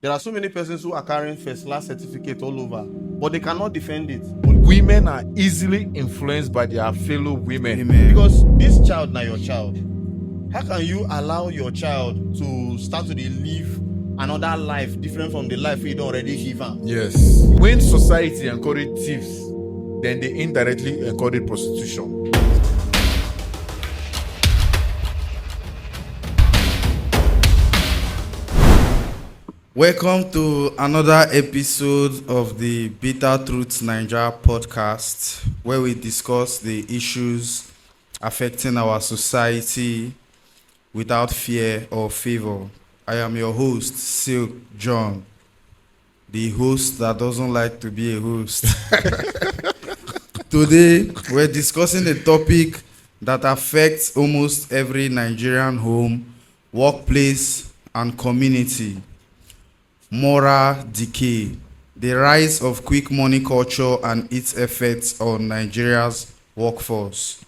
There are so many persons who are carrying first class certificate all over, but they cannot defend it. Women are easily influenced by their fellow women. Amen. Because this child now your child. How can you allow your child to start to live another life different from the life you don't already give her? Yes. When society encourage thieves, then they indirectly encourage prostitution. Welcome to another episode of the Bitter Truths Niger podcast, where we discuss the issues affecting our society without fear or favor. I am your host, Silk John, the host that doesn't like to be a host. Today, we're discussing a topic that affects almost every Nigerian home, workplace, and community. Moral decay, the rise of quick money culture and its effects on Nigeria's workforce.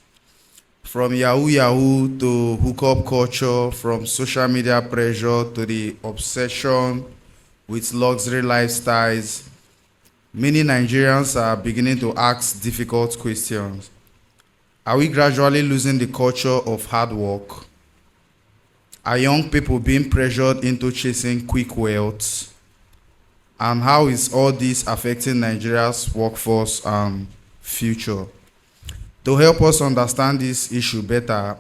From Yahoo to hookup culture, from social media pressure to the obsession with luxury lifestyles, many Nigerians are beginning to ask difficult questions. Are we gradually losing the culture of hard work? Are young people being pressured into chasing quick wealth? And how is all this affecting Nigeria's workforce and future? To help us understand this issue better,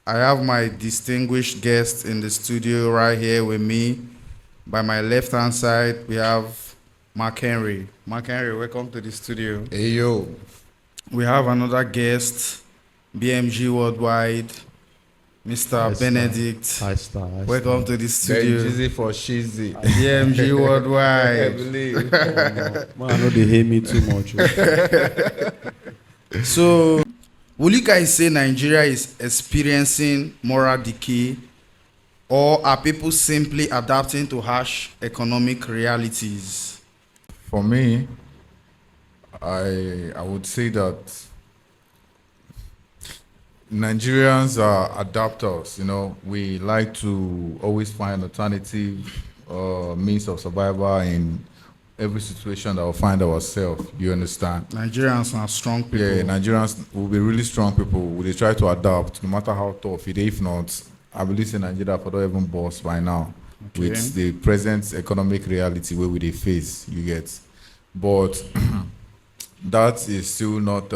I have my distinguished guest in the studio right here with me. By my left-hand side, we have Mark Henry. Mark Henry, welcome to the studio. Hey yo. We have another guest, BMG Worldwide, Mr. Benedict. Hi, Star. Welcome to the Very studio. easy for cheesy. BMG I Worldwide. believe. Man, I know they hate me too much. So, will you guys say Nigeria is experiencing moral decay, or are people simply adapting to harsh economic realities? For me, I would say that Nigerians are adapters. We like to always find alternative means of survival in every situation that we find ourselves. You understand? Nigerians are strong people. Yeah, Nigerians will be really strong people. They try to adapt no matter how tough it is. If not, I believe in Nigeria for not even boss by now with the present economic reality where we they face. You get, but that is still not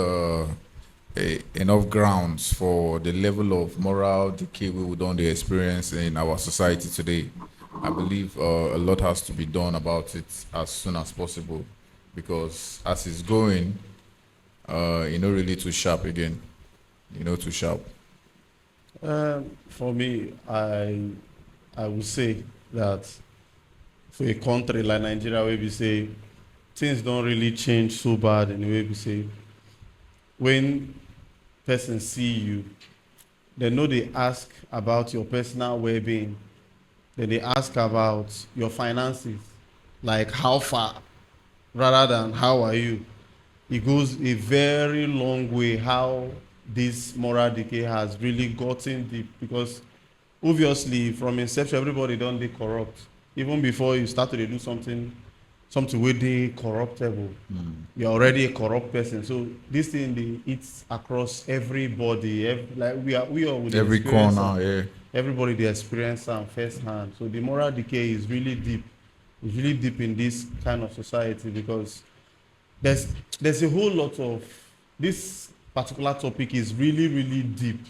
enough grounds for the level of moral decay we would only experience in our society today. I believe a lot has to be done about it as soon as possible, because as it's going, really too sharp again. Too sharp. For me, I would say that for a country like Nigeria, where we say things don't really change so bad, and where we say when persons see you, they know they ask about your personal well-being. Then they ask about your finances, like how far, rather than how are you. It goes a very long way how this moral decay has really gotten deep, because obviously from inception everybody don't be corrupt. Even before you start to do something wey dey corruptible, you're already a corrupt person. So this thing it's across everybody. Like we all would Every experience corner, am. yeah. Everybody they experience am firsthand. So the moral decay is really deep. It's really deep in this kind of society, because there's a whole lot of this particular topic is really, really deep.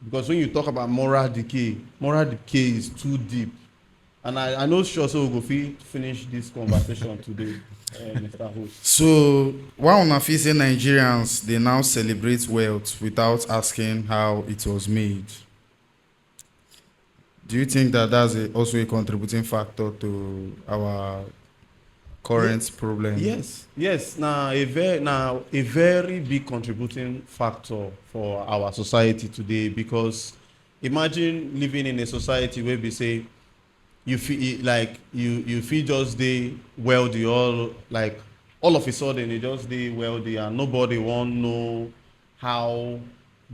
Because when you talk about moral decay is too deep. And I know sure so we'll go finish this conversation today, Mr. Host. So, why on feel say Nigerians they now celebrate wealth without asking how it was made? Do you think that that's also a contributing factor to our current problem? Yes. Now a very big contributing factor for our society today, because imagine living in a society where we say you feel like you feel just dey wealthy, all of a sudden you just dey wealthy and nobody want know how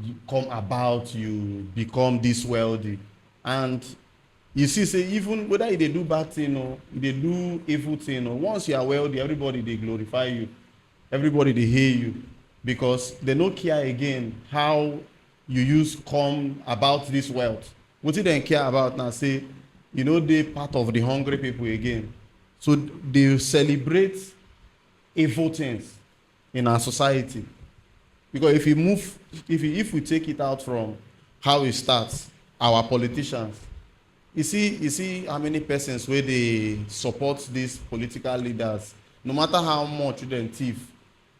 you come about you become this wealthy. And You see, say even whether they do bad thing or they do evil thing, or once you are wealthy, everybody they glorify you, everybody they hear you, because they no care again how you use come about this wealth. What they care about now? Say, you know, they part of the hungry people again. So they celebrate evil things in our society. Because if we take it out from how it starts, our politicians, you see how many persons where they support these political leaders, no matter how much them thief,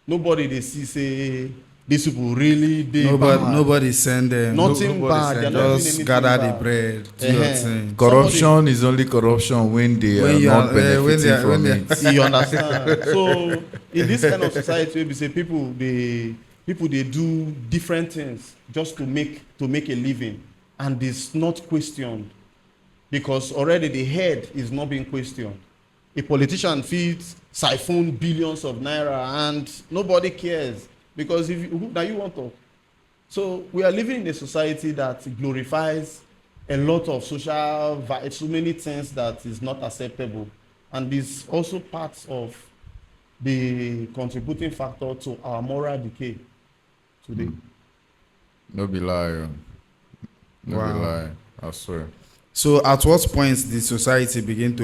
nobody they see say these people really they Nobody send them. Nothing Nobody bad, send they're them. not doing Just anything gather the bad. bread, do your thing. Corruption is only corruption when they When are you not are- when they benefiting are- from when they it. You understand? So in this kind of society, we say people they do different things just to make a living, and it's not questioned because already the head is not being questioned. A politician feeds siphon billions of naira and nobody cares because now you want to. So we are living in a society that glorifies a lot of so many things that is not acceptable, and is also part of the contributing factor to our moral decay today. No be lie. No Wow. be lie. I swear. So at what point did society begin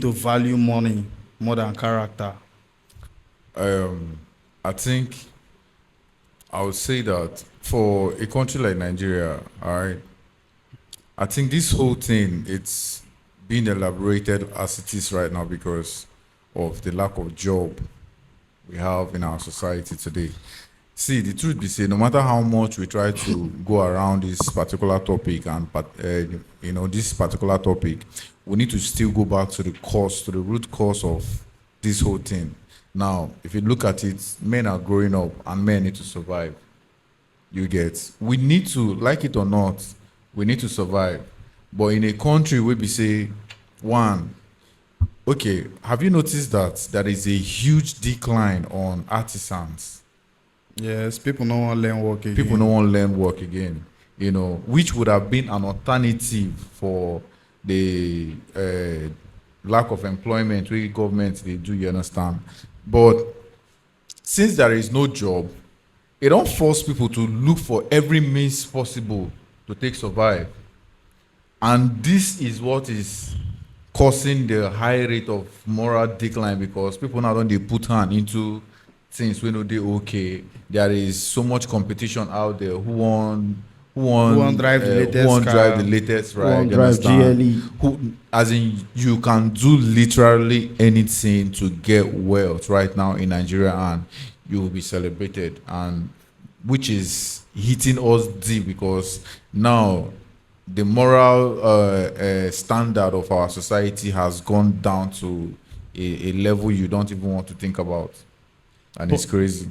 to value money more than character? I think I would say that for a country like Nigeria, all right, I think this whole thing it's being elaborated as it is right now because of the lack of job we have in our society today. See, the truth be said, no matter how much we try to go around this particular topic this particular topic, we need to still go back to the root cause of this whole thing. Now, if you look at it, men are growing up and men need to survive. You get? We need to, like it or not, we need to survive. But in a country where we say, okay, have you noticed that there is a huge decline on artisans? Yes, people don't want to learn work again. People don't want to learn work again, which would have been an alternative for the lack of employment where government they do, you understand? But since there is no job, it don't force people to look for every means possible to take survive. And this is what is causing the high rate of moral decline because people now don't they put hand into things we know they okay. There is so much competition out there. Who want drive the latest who want car? drive the latest Who ride? want you drive understand? GLE? Who, as in, you can do literally anything to get wealth right now in Nigeria, and you will be celebrated, and which is hitting us deep because now the moral standard of our society has gone down to a level you don't even want to think about, and it's crazy.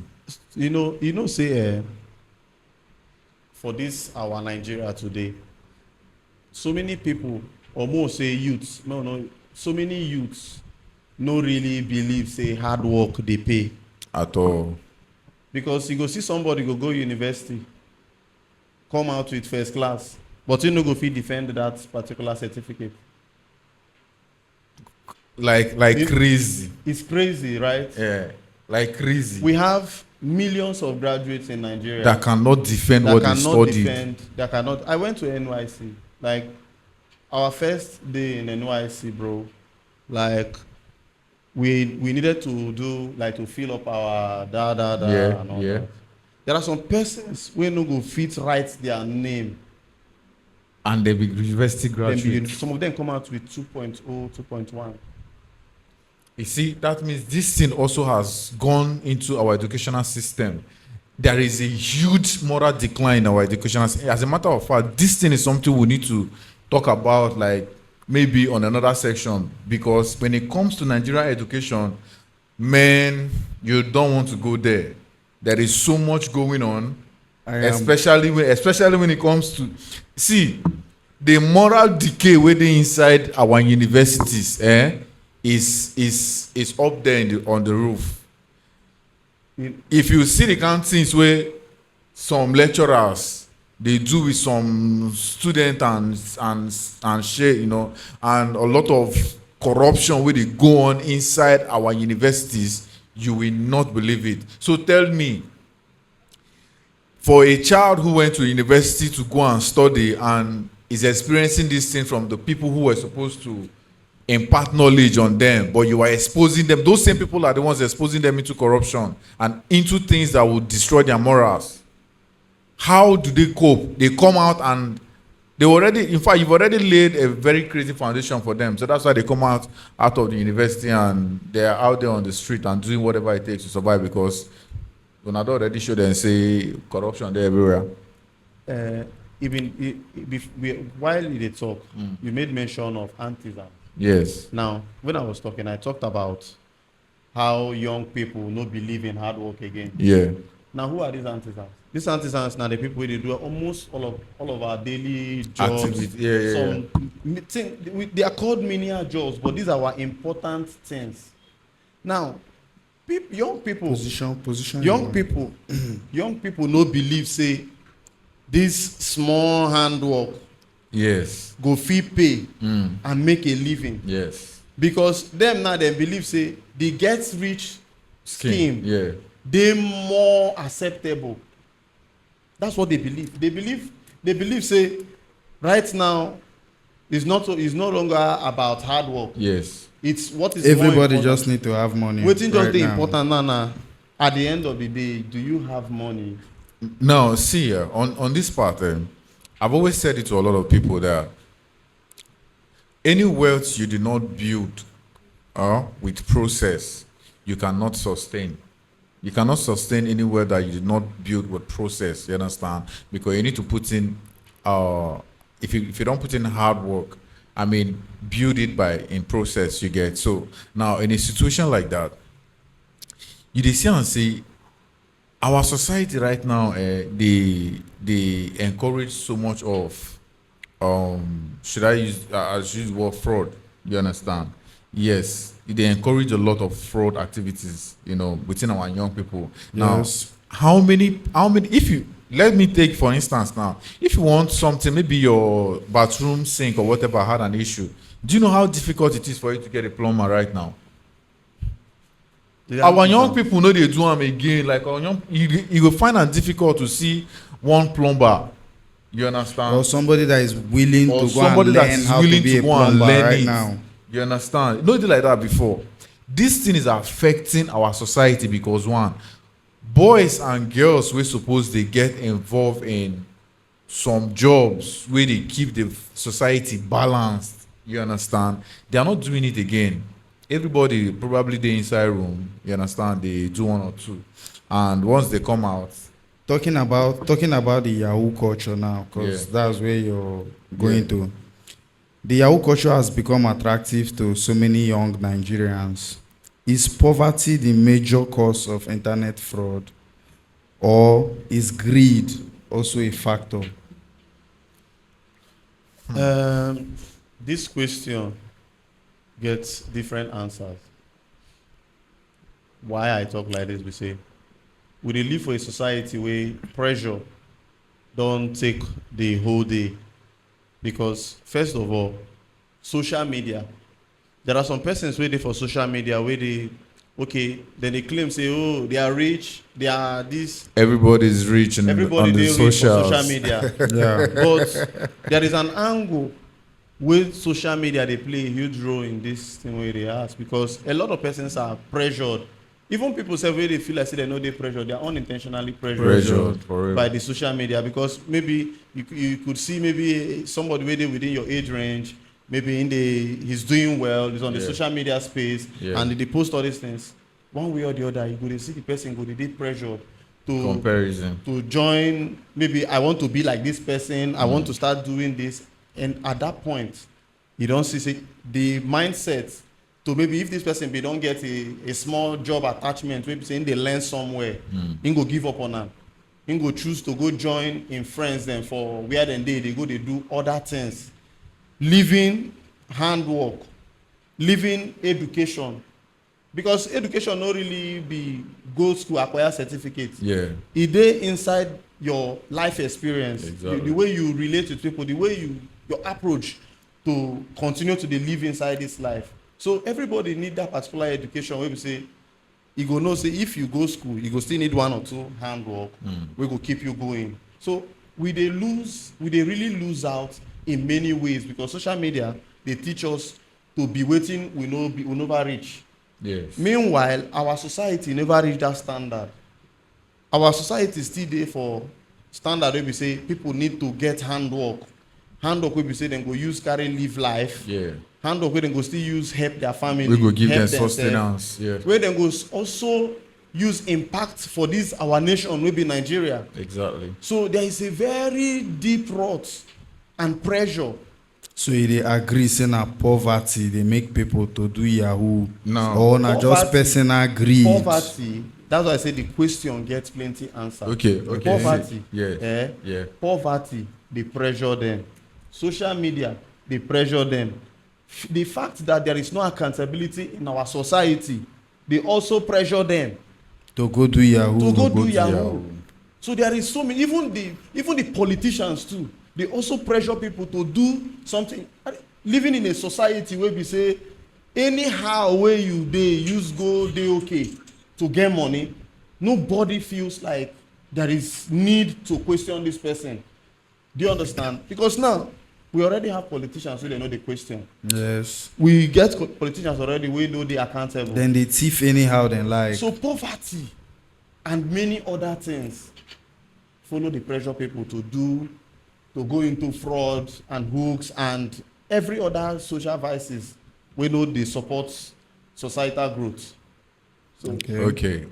Say for this our Nigeria today, so many people, or more say youths, so many youths no really believe say hard work they pay. At all. Because you go see somebody go university, come out with first class, but you no go fit defend that particular certificate. Like crazy. It's crazy, right? Yeah. Like crazy. We have millions of graduates in Nigeria that cannot defend what they studied. That cannot. I went to NYC. Like our first day in NYC, bro. Like we needed to do to fill up our Yeah, and all yeah. that. There are some persons who no go fit write their name. And they be university graduates. Some of them come out with 2.0, 2.1. You see, that means this thing also has gone into our educational system. There is a huge moral decline in our educational system. As a matter of fact, this thing is something we need to talk about, maybe on another section, because when it comes to Nigerian education, man, you don't want to go there. There is so much going on, especially when it comes to the moral decay within inside our universities. Is up there on the roof. If you see the kind of things where some lecturers they do with some student and share, you know, and a lot of corruption where they go on inside our universities, you will not believe it. So tell me, for a child who went to university to go and study and is experiencing this thing from the people who were supposed to impart knowledge on them, but you are exposing them, those same people are the ones exposing them into corruption and into things that will destroy their morals. How do they cope? They come out and they already, in fact, you've already laid a very crazy foundation for them. So that's why they come out of the university and they're out there on the street and doing whatever it takes to survive, because Ronaldo already showed and say corruption there everywhere. While they talk, you made mention of antism. Yes. Now, when I was talking, I talked about how young people no believe in hard work again. Yeah. Now, who are these artisans? These artisans now the people they do almost all of our daily jobs. They are called menial jobs, but these are our important things. Now, young people, young people no believe say this small handwork. Yes. Go fee pay and make a living. Yes. Because them now they believe say the get rich scheme. Yeah. They more acceptable. That's what they believe. They believe say right now it's no longer about hard work. Yes. It's what is everybody just need to have money. Waiting just the important now. At the end of the day, do you have money? Now, see, on this part, I've always said it to a lot of people that any wealth you do not build with process, you cannot sustain. You cannot sustain any wealth that you did not build with process, you understand? Because you need to put in, if you don't put in hard work, I mean, build it in process, you get. So now, in a situation like that, you see and see, our society right now, they encourage so much of, should I use the word fraud? You understand? Yes, they encourage a lot of fraud activities, you know, within our young people. Yes. Now, how many? If you let me take for instance now, if you want something, maybe your bathroom sink or whatever had an issue, do you know how difficult it is for you to get a plumber right now? Our young people know they do them again. Like our young, you will find it difficult to see one plumber. You understand? Or somebody that is willing to go and learn how to be a plumber right now. You understand? No, like that before. This thing is affecting our society because one, boys and girls we suppose they get involved in some jobs where they keep the society balanced. You understand? They are not doing it again. Everybody probably the inside room, you understand, they do one or two. And once they come out. Talking about the Yahoo culture now, because that's where you're going to. The Yahoo culture has become attractive to so many young Nigerians. Is poverty the major cause of internet fraud? Or is greed also a factor? This question gets different answers. Why I talk like this, we say, we dey live for a society where pressure don't take the whole day. Because first of all, social media. There are some persons waiting for social media where then they claim say, oh, they are rich, they are this. Everybody's rich and everybody on the rich for social socials. media. Yeah. But there is an angle with social media they play a huge role in this thing where they ask, because a lot of persons are pressured. Even people say where they feel like they know they pressured, they are unintentionally pressured by the social media, because maybe you could see maybe somebody within your age range, maybe he's doing well, he's on the social media space, and they post all these things. One way or the other, you go to see the person go to pressured to comparison, to join. Maybe I want to be like this person, I want to start doing this. And at that point, you don't see the mindset to maybe if this person they don't get a small job attachment, maybe saying they learn somewhere, he go give up on them. He go choose to go join in friends then for where then they go they do other things. Living handwork, living education. Because education not really be go to acquire certificates. Yeah. It dey inside your life experience, Exactly. the way you relate with people, the way your approach to continue to dey live inside this life. So everybody need that particular education wey be say you go know say if you go school you go still need one or two handwork wey go keep you going. So we dey really lose out in many ways because social media dey teach us to be wetin we never reach. Yes. Meanwhile our society never reach that standard. Our society still dey for standard wey be say people need to get handwork wey be say dem go use carry live life. Yeah. Handwork wey dem go still use help their family, We go give them help themselves, sustenance. Yeah. wey dem go also use impact for this our nation wey be Nigeria. Exactly. So there is a very deep rot and pressure. So you dey agree say na poverty dey make people to do yahoo? No. Or na just Poverty- personal greed? Poverty, that's why I say the question gets plenty answer. Okay. Poverty, Yeah. Yeah. poverty dey pressure them. Social media dey pressure them. The fact that there is no accountability in our society dey also pressure them To go do yahoo. to go do to yahoo. Yahoo. So there is so many, even the politicians too, they also pressure people to do something. Living in a society where we say anyhow wey you dey use go dey okay to get money, nobody feels like there is need to question this person. Do you understand? Because now we already have politicians wey dey know the question. Yes. We get politicians already wey know dey accountable. Then they thief anyhow then like. So poverty and many other things follow the pressure people to go into fraud and hooks and every other social vices wey no dey support societal growth. So Okay.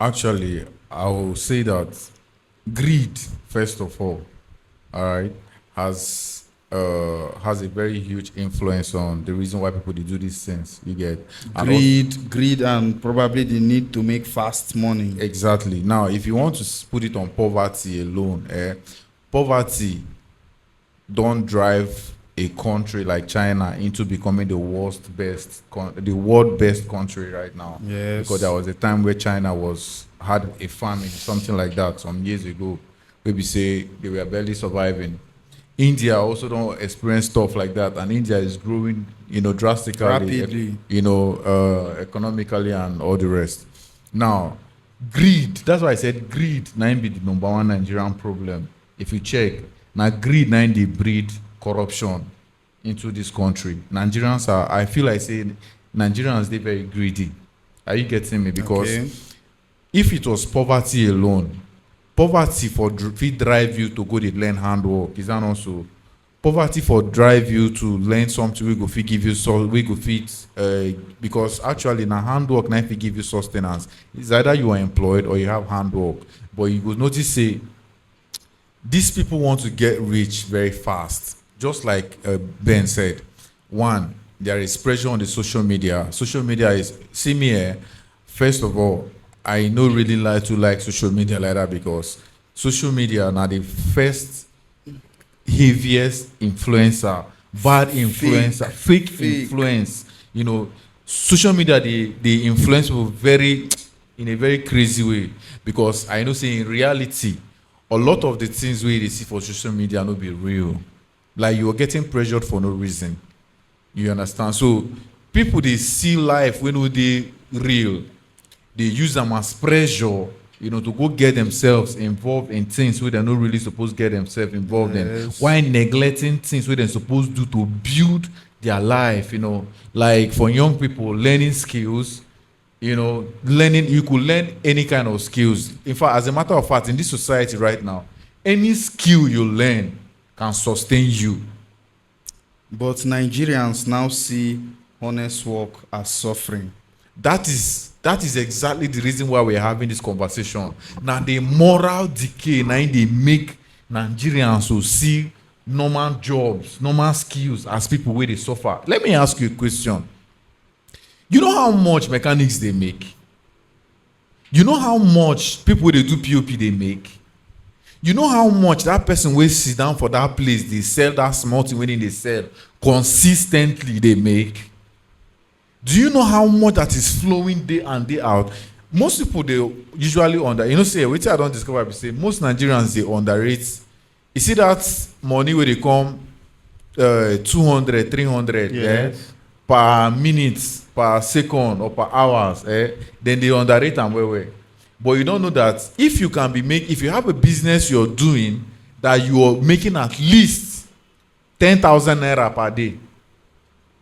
Actually, I will say that greed, first of all right, has a very huge influence on the reason why people dey do these things. You get And Greed and probably the need to make fast money. exactly. Now, if you want to put it on poverty alone, poverty don't drive a country like China into becoming the world best country right now. Yes. Because there was a time where China had a famine, something like that, some years ago, where we say they were barely surviving. India also don't experience stuff like that, and India is growing, drastically, Rapidly. economically and all the rest. Now, greed. That's why I said greed. Now be the number one Nigerian problem. If you check, now greed now they breed corruption into this country. Nigerians I feel like say Nigerians they very greedy. Are you getting me? Because Okay. if it was poverty alone, poverty for fit drive you to go dey learn handwork. Is that also poverty for drive you to learn something we go fit give you we go fit because actually na handwork na fit give you sustenance. It's either you are employed or you have handwork. But you go notice say these people want to get rich very fast. Just like Ben said, one, there is pressure on the social media. Social media is, see me here, first of all, I no really like social media like that because social media now the first heaviest influencer, bad influencer, fake influence. Social media they influence people in a very crazy way because I know say in reality a lot of the things we see for social media no be real. Like you're getting pressured for no reason. You understand? So people they see life when they real. They use them as pressure, to go get themselves involved in things where they're not really supposed to get themselves involved in. While neglecting things where they're supposed to do to build their life, Like for young people, learning skills, you could learn any kind of skills. In fact, as a matter of fact, in this society right now, any skill you learn can sustain you. But Nigerians now see honest work as suffering. That is exactly the reason why we're having this conversation. Now the moral decay now they make Nigerians to see normal jobs, normal skills as people where they suffer. Let me ask you a question. You know how much mechanics they make? You know how much people wey dey do POP they make? You know how much that person will sit down for that place, they sell that small thing when they sell consistently they make? Do you know how much that is flowing day and day out? most people they usually say wetin I don discover be say most Nigerians dey underrate. You see that money where they come 200, 300 Yes. per minute, per second or per hours, then they underrate them well. But you don't know that if you have a business you're doing that you're making at least 10,000 naira per day.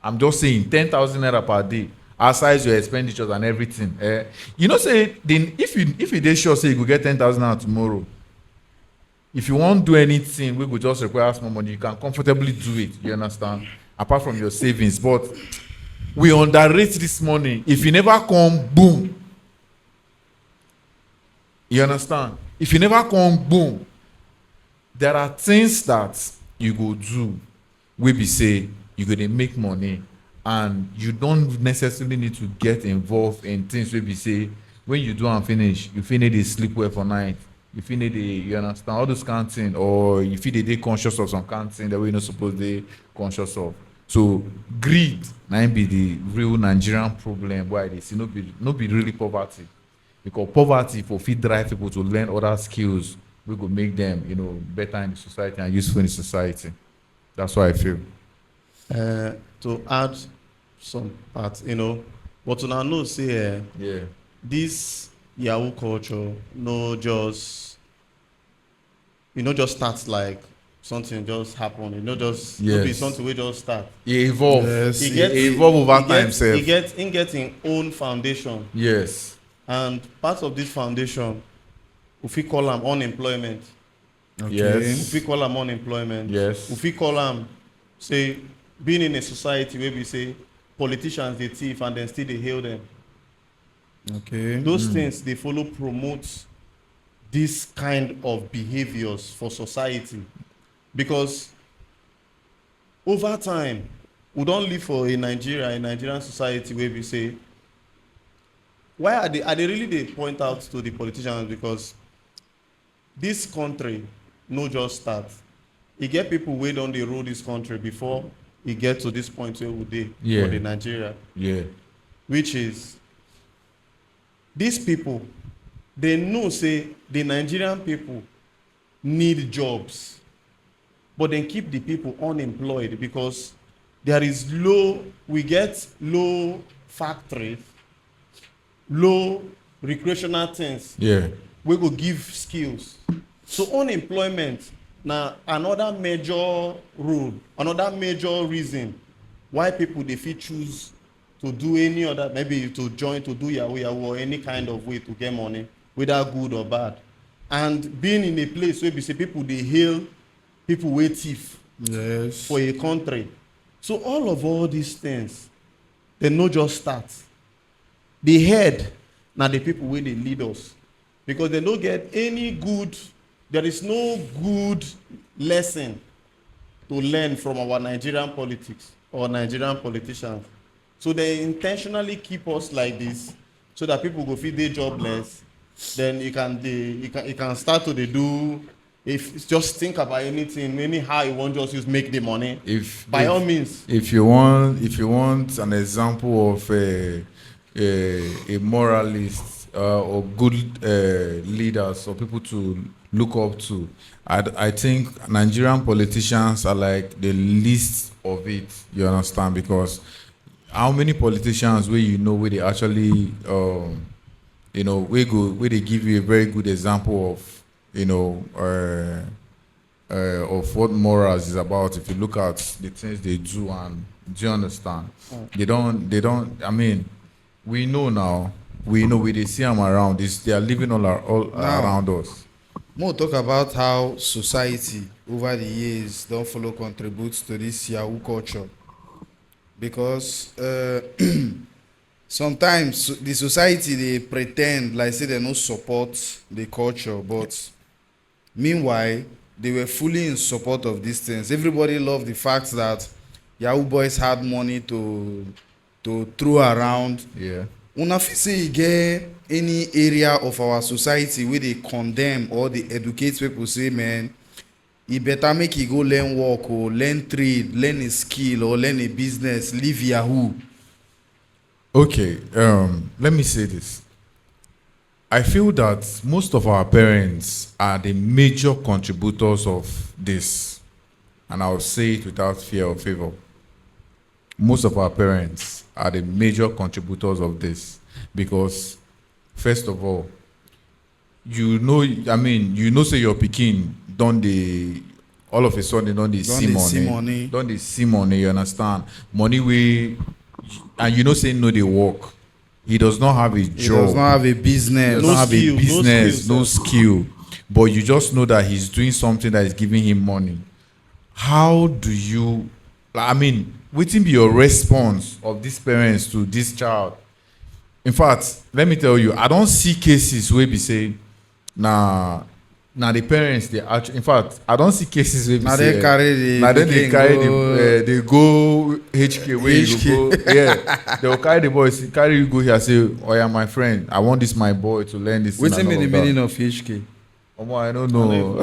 I'm just saying 10,000 naira per day. Aside your expenditures and everything. Say then if you dey sure say you go get 10,000 naira tomorrow. If you won't do anything, we could just require small money. You can comfortably do it. You understand? Apart from your savings, but we underrate this money. If you never come, boom. You understand? If you never come, boom. There are things that you go do. We be say you go to make money, and you don't necessarily need to get involved in things. We be say when you do and finish, you finish dey sleep well for night. You feel you understand all those kind of things, or you feel they conscious of some kind of thing that we're not supposed to be conscious of. So greed might be the real Nigerian problem. Why they see no be really poverty, because poverty for fit drive people to learn other skills we could make them better in the society and useful in the society. That's what I feel. To add some part, but una know say Yeah. this Yahoo culture just start like something just happen. No be something we just start. It evolve. Yes. It evolve over time. It get in own foundation. Yes. And part of this foundation, if we call them unemployment. Okay. Yes. If we call them unemployment. Yes. If we call them, say, being in a society where we say politicians they thief and then still they hail them. Okay. Those things they follow promote this kind of behaviors for society, because over time we don't live for a Nigerian society where we say why are they really they point out to the politicians, because this country no just start. You get people wey don dey rule this country before e get to this point where we dey for the Nigeria. Yeah. Which is these people, they know say the Nigerian people need jobs, but then keep the people unemployed because we get low factories, low recreational things. Yeah. We go give skills. So unemployment now another major rule, another major reason why people they fit choose to do any other, maybe to join to do Yahoo or any kind of way to get money, whether good or bad. And being in a place where we say people they hail people wey thief for a country. So all these things, they no just start. The head now the people where they lead us, because they don't get any good. There is no good lesson to learn from our Nigerian politics or Nigerian politicians. So they intentionally keep us like this so that people go feel they jobless. Then you can start to do, if just think about anything, anyhow you want just use make the money. By all means. If you want an example of a moralist or good leaders or people to look up to, I think Nigerian politicians are like the least of it. You understand? Because how many politicians where they actually where they give you a very good example of of what morals is about. If you look at the things they do, and do you understand? They don't. I mean, we know now. We they see them around. They are living all around us. More talk about how society over the years don't follow contributes to this Yahoo culture, because sometimes the society they pretend like say they no support the culture, but meanwhile they were fully in support of these things. Everybody loved the fact that Yahoo boys had money to throw around. Yeah. Una fit say e get any area of our society where they condemn or they educate people, say man, e better make you go learn work or learn trade, learn a skill or learn a business, leave Yahoo. Okay, let me say this. I feel that most of our parents are the major contributors of this, and I'll say it without fear or favor. Most of our parents are the major contributors of this because, first of all, say your pikin don dey all of a sudden don dey see money, you understand? Money wey, and say no dey work. He does not have a job. He does not have a business. No skill. But you just know that he's doing something that is giving him money. How do you, what will be your response of these parents to this child? In fact, let me tell you, I don't see cases where we say, now the parents, they actually, in fact, I don't see cases where we say, they go HK where you go. Yeah, they'll carry the boys, carry you go here, say, oh yeah, my friend, I want this my boy to learn this. What's the meaning of HK? I don't know.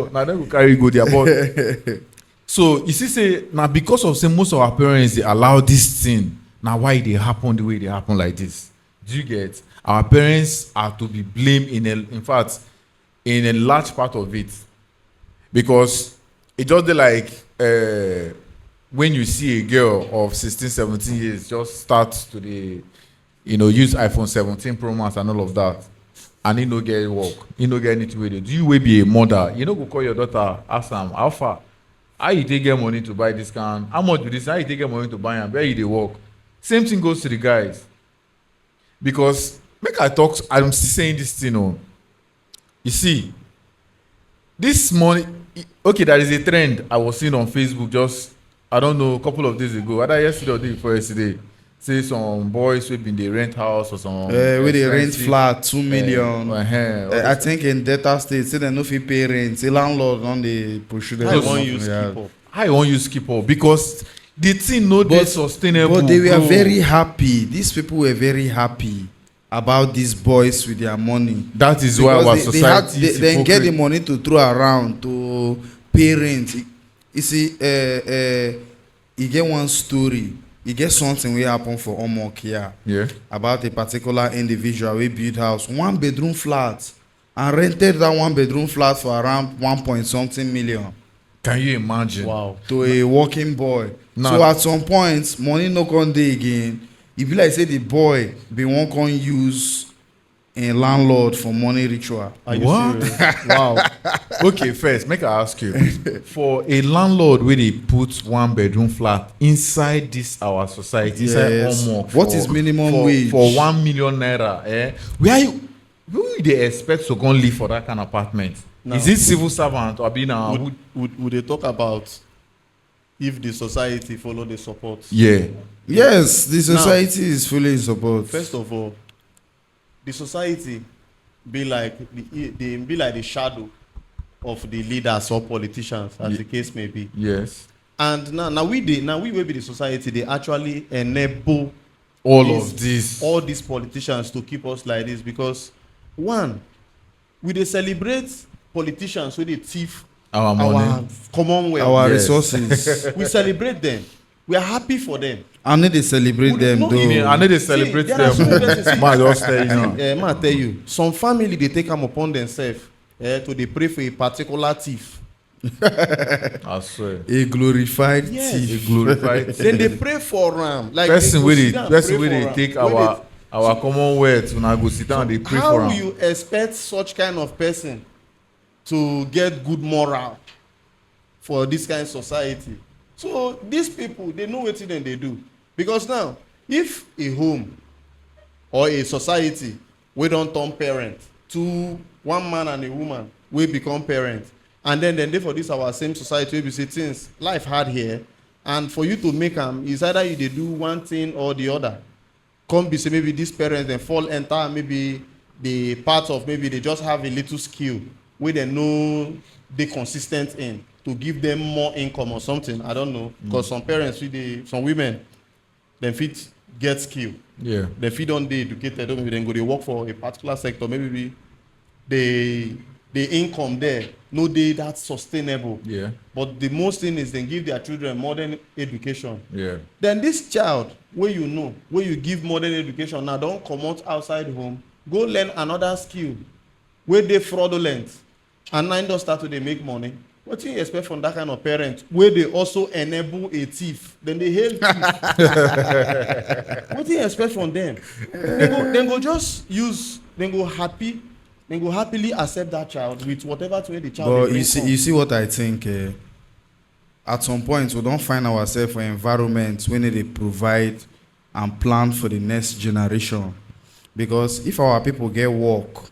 Now they will carry you go there. But so you see, say now because of say most of our parents they allow this thing. Now why they happen the way they happen like this? Do you get? Our parents are to be blamed in fact in a large part of it, because it just like when you see a girl of 16, 17 years just start to the use iPhone 17 Pro Max and all of that. And he no get work, he no get anything with it. Do you will be a mother? You know, go call your daughter, ask them how far, how you take get money to buy this can, how much do this, how you take get money to buy and where you they work. Same thing goes to the guys. Because I'm still saying this thing. You see, this money, okay, there is a trend I was seeing on Facebook just I don't know a couple of days ago, either yesterday or day before yesterday. Say some boys who been the rent house or some where they rent flat 2 million. I think in Delta State, say they no fit pay rent. The landlord on the push them. I want you skip up. I want you skip up because the thing no dey sustainable. But they were very happy. These people were very happy about these boys with their money. That is why our society they get the money to throw around to pay rent. You see, you get one story. You get something will happen for Omok here. Yeah. About a particular individual we built house, 1 bedroom flat, and rented that 1 bedroom flat for around 1 point something million. Can you imagine? Wow. To a working boy. So at some point, money no come dey again. If you like say the boy be one can use a landlord for money ritual. Are you serious? Wow. Okay, first, make I ask you. For a landlord where they put 1 bedroom flat inside this our society, yes. What is minimum wage? For 1 million naira, who they expect to go and live for that kind of apartment? Now, is it civil servant or be now? Would they talk about if the society follow the support? Yeah. Yes, the society is fully in support. First of all, the society be like the shadow of the leaders or politicians, as the case may be. Yes. And now we will be the society. They actually enable all these politicians to keep us like this because one, we they celebrate politicians with they thief our money, our commonwealth, our resources. We celebrate them. We are happy for them. I know they celebrate them though. I know they celebrate them. Man, just tell you. Man, tell you. Some family they take them upon themselves to they pray for a particular thief. I swear. A glorified thief. A glorified thief. Then they pray for like person where they take our commonwealth when I go sit down they pray for them. How you expect such kind of person to get good moral for this kind of society? So these people, they know what then they do. Because now, if a home or a society we don't turn parent to one man and a woman, we become parents, and then they for this our same society, we say things life hard here, and for you to make them, is either you they do one thing or the other. Come be say maybe these parents then fall enter maybe the part of maybe they just have a little skill where they know they consistent in to give them more income or something. I don't know. Because some parents, some women, they fit get skill. Yeah. They fit on they educated, maybe then go they work for a particular sector. Maybe they the income there no dey that sustainable. Yeah. But the most thing is dem give their children modern education. Yeah. Then this child wey you know wey you give modern education now don comot outside home go learn another skill wey dey fraudulent and now im don start to dey make money. Wetin you expect from that kind of parent wey dey also enable a thief? Dem dey hail thief. Wetin you expect from them? Dem go just use, dem go happily accept that child with whatever way the child But dey bring you see what I think. At some point, we don't find ourselves for environment when they provide and plan for the next generation. Because if our people get work,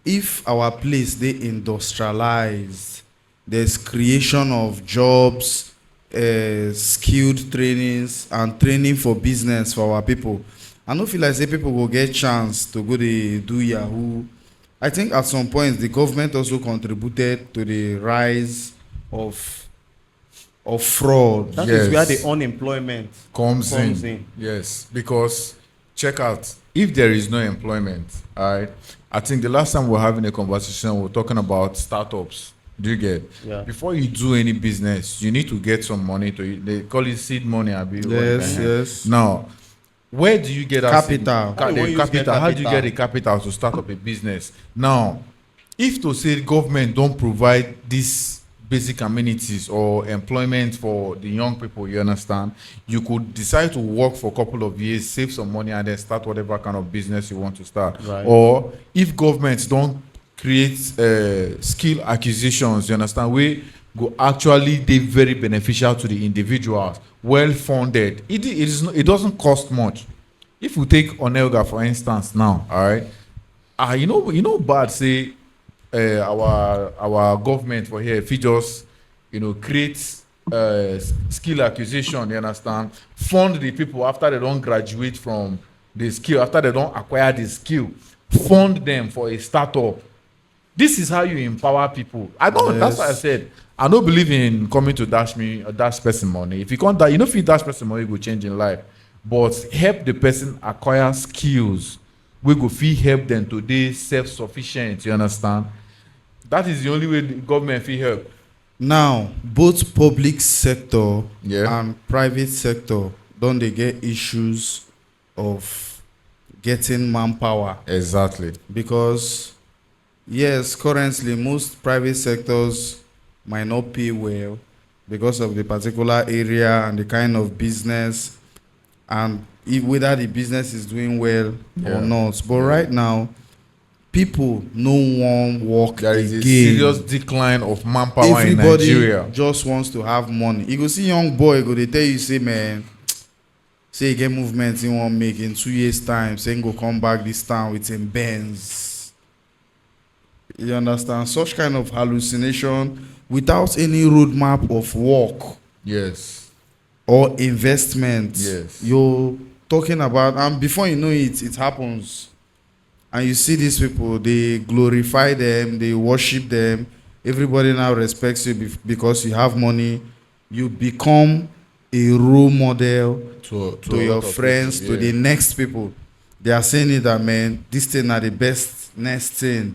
if our place they industrialized, there's creation of jobs, skilled trainings, and training for business for our people. I don't feel like say people will get chance to go to do Yahoo. I think at some point the government also contributed to the rise of fraud. That Yes. is where the unemployment Comes comes in. in. Yes, because check out, if there is no employment, all right, I think the last time we were having a conversation, we were talking about startups. Do you get? Yeah. Before you do any business, you need to get some money to it. They call it seed money. Yes, yes. Now, where do you get that Capital. How do you capital? get How do you capital? get the capital to start up a business? Now, if to say government don't provide these basic amenities or employment for the young people, you understand, you could decide to work for a couple of years, save some money, and then start whatever kind of business you want to start. Right. Or if governments don't create skill acquisitions, you understand, we go actually they very beneficial to the individuals, well funded. It doesn't cost much. If we take Onelga for instance now, all right, you know bad say our government for here, if we just create skill acquisition, you understand, fund the people after they don't graduate from the skill, after they don't acquire the skill, fund them for a startup. This is how you empower people. I don't. That's why I said I don't believe in coming to dash person money. If you can't, if you dash person money, it will change in life. But help the person acquire skills. We go feel help them to be self-sufficient. You understand? That is the only way the government feel help. Now, both public sector Yeah. and private sector don't they get issues of getting manpower? Exactly. Because yes, currently most private sectors might not pay well because of the particular area and the kind of business and whether the business is doing well Yeah. or not. But right now, people no one work There is a again. serious decline of manpower in Everybody Nigeria. just wants to have money. You go see young boy go they tell you say man, say he get movement he won't make in 2 years time. Say he go come back this time with him Benz. You understand? Such kind of hallucination without any roadmap of work Yes. or investment. Yes. You're talking about, and before you know it, it happens. And you see these people, they glorify them, they worship them. Everybody now respects you because you have money. You become a role model To to a your lot of friends, people, to the next people. They are saying it that, man, this thing are the best next thing.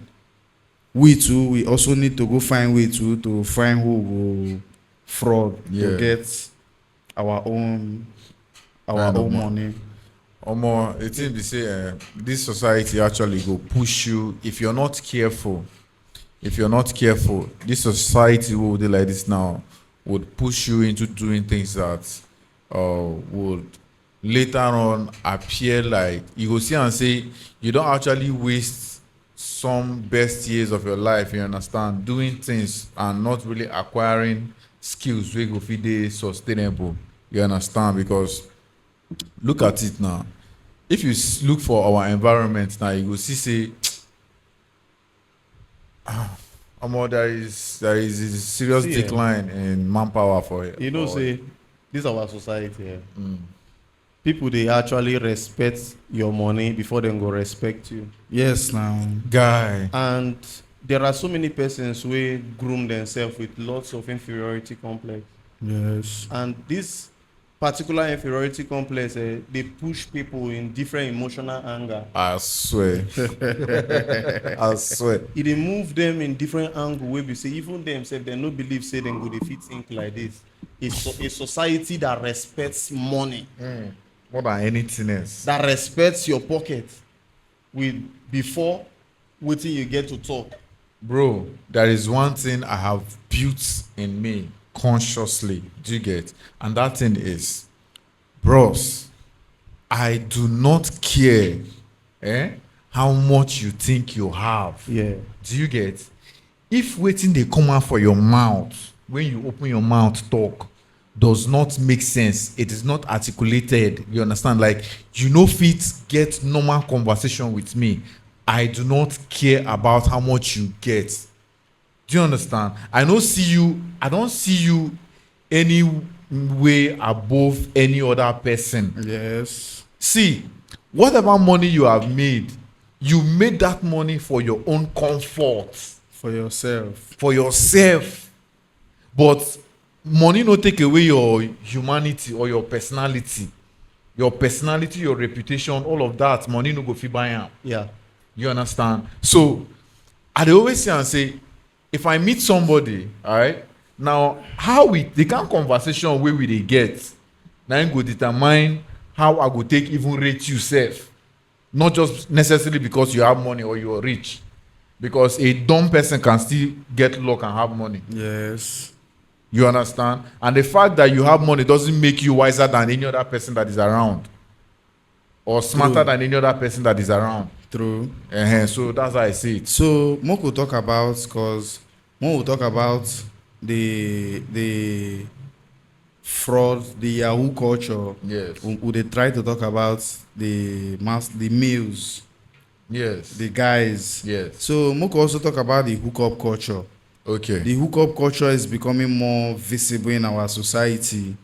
We too, we also need to go find way to find who will fraud Yeah. to get our own Kind of money. Omo, the thing they say, this society actually go push you if you're not careful. If you're not careful, this society will do like this now would push you into doing things that would later on appear like you go see and say you don't actually waste some best years of your life, you understand, doing things and not really acquiring skills wey go fit dey sustainable, you understand, because look at it now. If you look for our environment now, you go see say there is a serious See, decline in manpower for it. You know, say this our society here. People they actually respect your money before they go respect you. Yes, now. guy. And there are so many persons who groom themselves with lots of inferiority complex. Yes. And this particular inferiority complex, they push people in different emotional anger. I swear. I swear. It dey move them in different angle wey be say even themselves dem no believe say dem go dey fit think like this. A society that respects money, More than anything else. that respects your pocket, with before wetin you get to talk. Bro, there is one thing I have built in me consciously. Do you get? And that thing is, bros, I do not care how much you think you have. Yeah. Do you get? If waiting they come out for your mouth, when you open your mouth talk, does not make sense, it is not articulated, you understand? Like, you know, fit get normal conversation with me, I do not care about how much you get. Do you understand? I don't see you any way above any other person. Yes. See, whatever money you have made, you made that money for your own comfort, For yourself. for yourself. But money no take away your humanity or your personality. Your personality, your reputation, all of that, money no go fit buy am. Yeah. You understand? So I dey always say and say, if I meet somebody, all right, now how the kind of conversation wey we dey get, na im go determine how I go take even rate you sef. Not just necessarily because you have money or you are rich, because a dumb person can still get luck and have money. Yes. You understand? And the fact that you have money doesn't make you wiser than any other person that is around, or smarter than any other person that is around. True. So that's how I see it. So more we'll talk about, because more we'll talk about the fraud, the Yahoo culture. Yes. We they try to talk about the males, Yes. the guys. Yes. So more could also talk about the hookup culture. Okay. The hookup culture is becoming more visible in our society.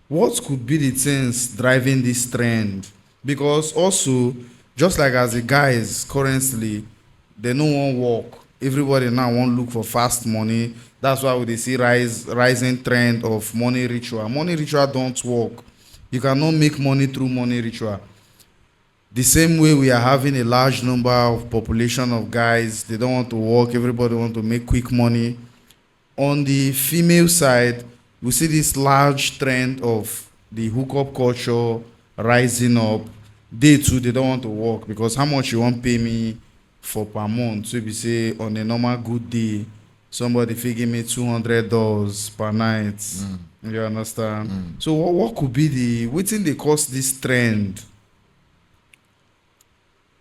What could be the things driving this trend? Because also, just like as the guys currently, they no one work. Everybody now want look for fast money. That's why we see rising trend of money ritual. Money ritual don't work. You cannot make money through money ritual. The same way we are having a large number of population of guys, they don't want to work, everybody want to make quick money. On the female side, we see this large trend of the hookup culture rising up. They too, they don't want to work, because how much you want pay me for per month? So if you say on a normal good day, somebody fit give me $200 per night. You understand? So what could be wetin dey cause this trend?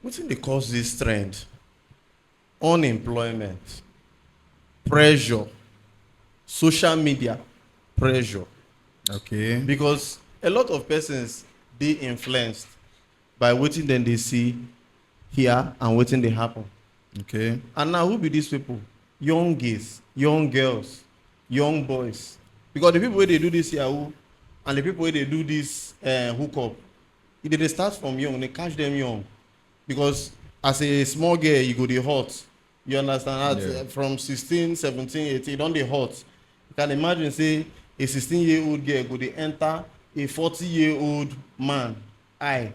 Wetin dey cause this trend? Unemployment, pressure, social media pressure. Okay. Because a lot of persons dey influenced by wetin dem dey see, hear, and wetin dey happen. Okay. And now who be these people? Young gays, young girls, young boys. Because the people wey dey do this Yahoo and the people wey dey do this hookup, e dey start from young, they catch them young. Because as a small girl, you go dey hot. You understand? From 16, 17, 18, don dey hot. You can imagine say a 16-year-old girl go dey enter a 40-year-old man eye.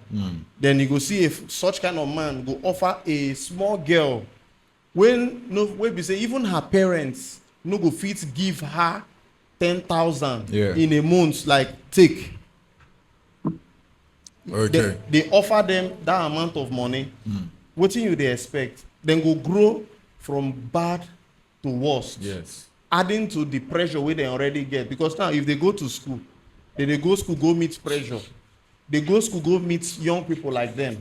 Then you go see if such kind of man go offer a small girl wey be say even her parents no go fit give her 10,000 in a month, like take. Okay. They offer them that amount of money. Wetin you dey expect? Dem go grow from bad to worse. Yes. Adding to the pressure wey dem already get. Because now if they go to school, they dey go school go meet pressure. They go school go meet young people like them.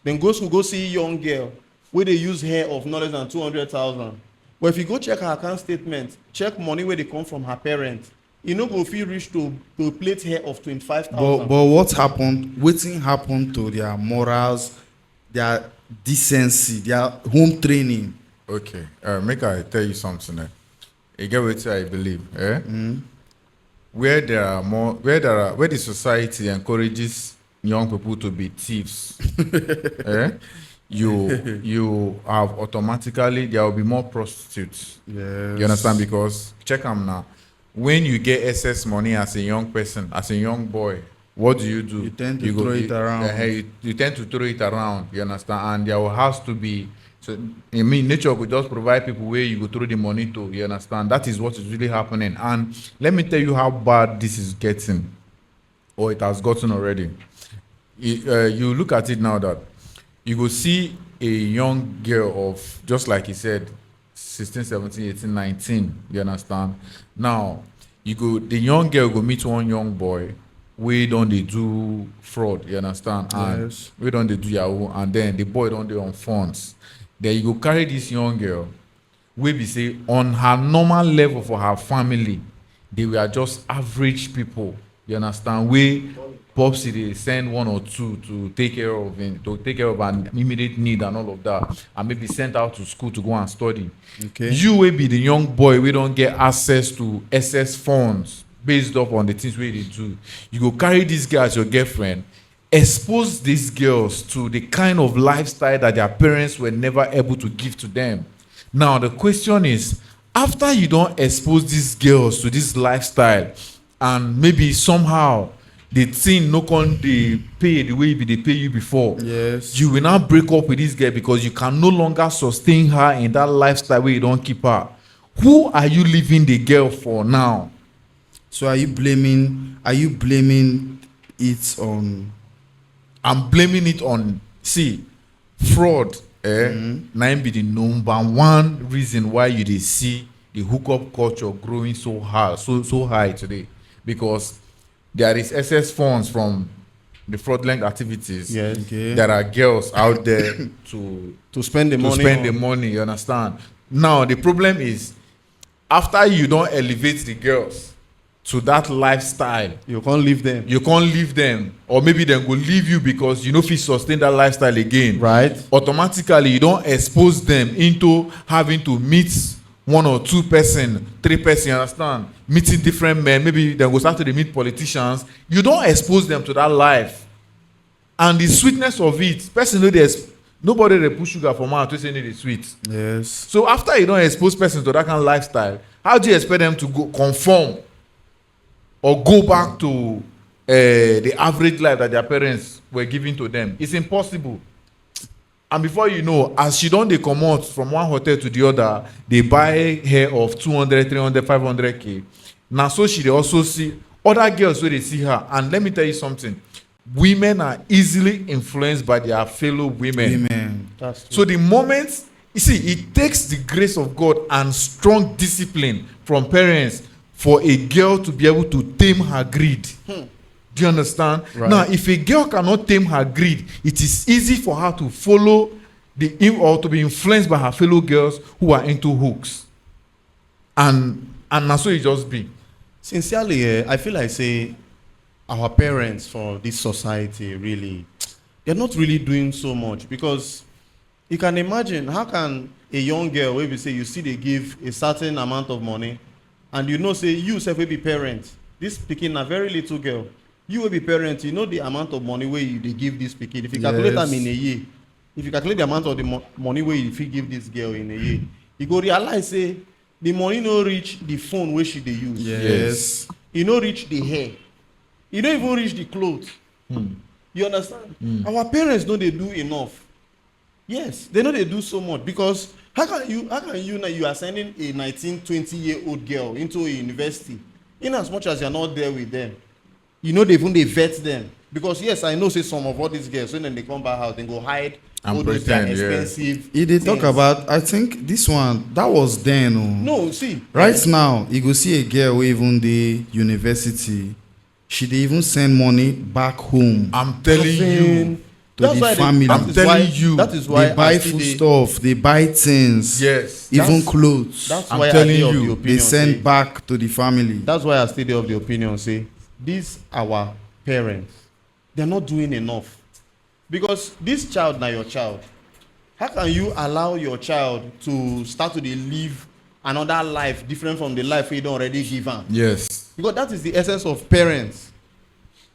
Then go school go see young girl wey dey use hair of no less than 200,000. But if you go check her account statement, check money wey dey come from her parents, e no go fit reach to plait hair of 25,000. But what happened? Wetin happened to their morals, their decency, their home training? Okay. Make I tell you something. You get what I believe. Where the society encourages young people to be thieves, you have automatically there will be more prostitutes. Yes. You understand? Because check them now. when you get excess money as a young person, as a young boy, what do? You tend to throw it around. You tend to throw it around, you understand? And there has to be, so I mean, nature could just provide people where you go throw the money to, you understand? That is what is really happening. And let me tell you how bad this is getting, or it has gotten already. You look at it now that you go see a young girl of, just like he said, 16, 17, 18, 19, you understand? Now, the young girl go meet one young boy, we don't they do fraud, you understand? And Yes. we don't they do Yahoo, and then the boy don't they on funds. Then you go carry this young girl, we be say on her normal level for her family, they were just average people, you understand? We Popsy they send one or two to take care of him, to take care of an immediate need and all of that, and maybe sent out to school to go and study. Okay. You will be the young boy, we don't get access to SS funds based up on the things we they do. You go carry this girl as your girlfriend, expose these girls to the kind of lifestyle that their parents were never able to give to them. Now the question is, after you don't expose these girls to this lifestyle, and maybe somehow the thing no con they pay the way they pay you before, Yes. you will now break up with this girl because you can no longer sustain her in that lifestyle where you don't keep her. Who are you leaving the girl for now? So are you blaming it on? I'm blaming it on, see, fraud. Now be the number one reason why you dey see the hookup culture growing so high today, because there is excess funds from the fraudulent activities. Yes. Okay. There are girls out there To spend the to money. spend the money, you understand? Now the problem is, after you don't elevate the girls to that lifestyle, You can't leave them. you can't leave them, or maybe them go leave you because you know if you sustain that lifestyle again, Right. automatically you don't expose them into having to meet one or two person, three person, you understand? Meeting different men, maybe they go start to meet politicians. You don't expose them to that life. And the sweetness of it, nobody they put sugar from mouth to say it is sweet. Yes. So after you don't expose person to that kind of lifestyle, how do you expect them to go conform or go back to the average life that their parents were giving to them? It's impossible. And before you know, as she don't they come out from one hotel to the other, they buy hair of 200, 300, 500K. Now, so she they also see other girls where they see her. And let me tell you something. Women are easily influenced by their fellow women. Amen. That's true. So the moment, you see, it takes the grace of God and strong discipline from parents for a girl to be able to tame her greed. Do you understand? Right. Now, if a girl cannot tame her greed, it is easy for her to follow or to be influenced by her fellow girls who are into hooks. And that's so it just be. Sincerely, I feel like say our parents for this society really, they're not really doing so much, because you can imagine how can a young girl, where we say you see they give a certain amount of money, and you know say you self will be parent, this picking a very little girl, you will be parent, you know the amount of money where they give this picking. If you calculate them in a year, if you calculate the amount of the money where you give this girl in a year, you go realize say the money no reach the phone where she they use. Yes. You no reach the hair. You don't even reach the clothes. You understand? Our parents know they do enough. Yes, they know they do so much, because how can you now you are sending a 19, 20-year-old girl into a university, in as much as you're not there with them, you know they vet them. Because yes, I know say some of all these girls, when they come back out, they go hide And all those their pretend, yeah. expensive. If they talk things. about, I think this one, that was then. No, see. Right now, you go see a girl who even the university, she dey even send money back home I'm telling you. to the family. I'm telling you. That is why They buy I still food dey- stuff, they buy things, Yes. even That's- clothes. That's I'm why telling I stay of you, the they opinion. They send say- back to the family. That's why I stay of the opinion, say, these our parents, they're not doing enough. Because this child now your child. How can you allow your child to start to dey live another life different from the life you don't already give am? Yes. Because that is the essence of parents.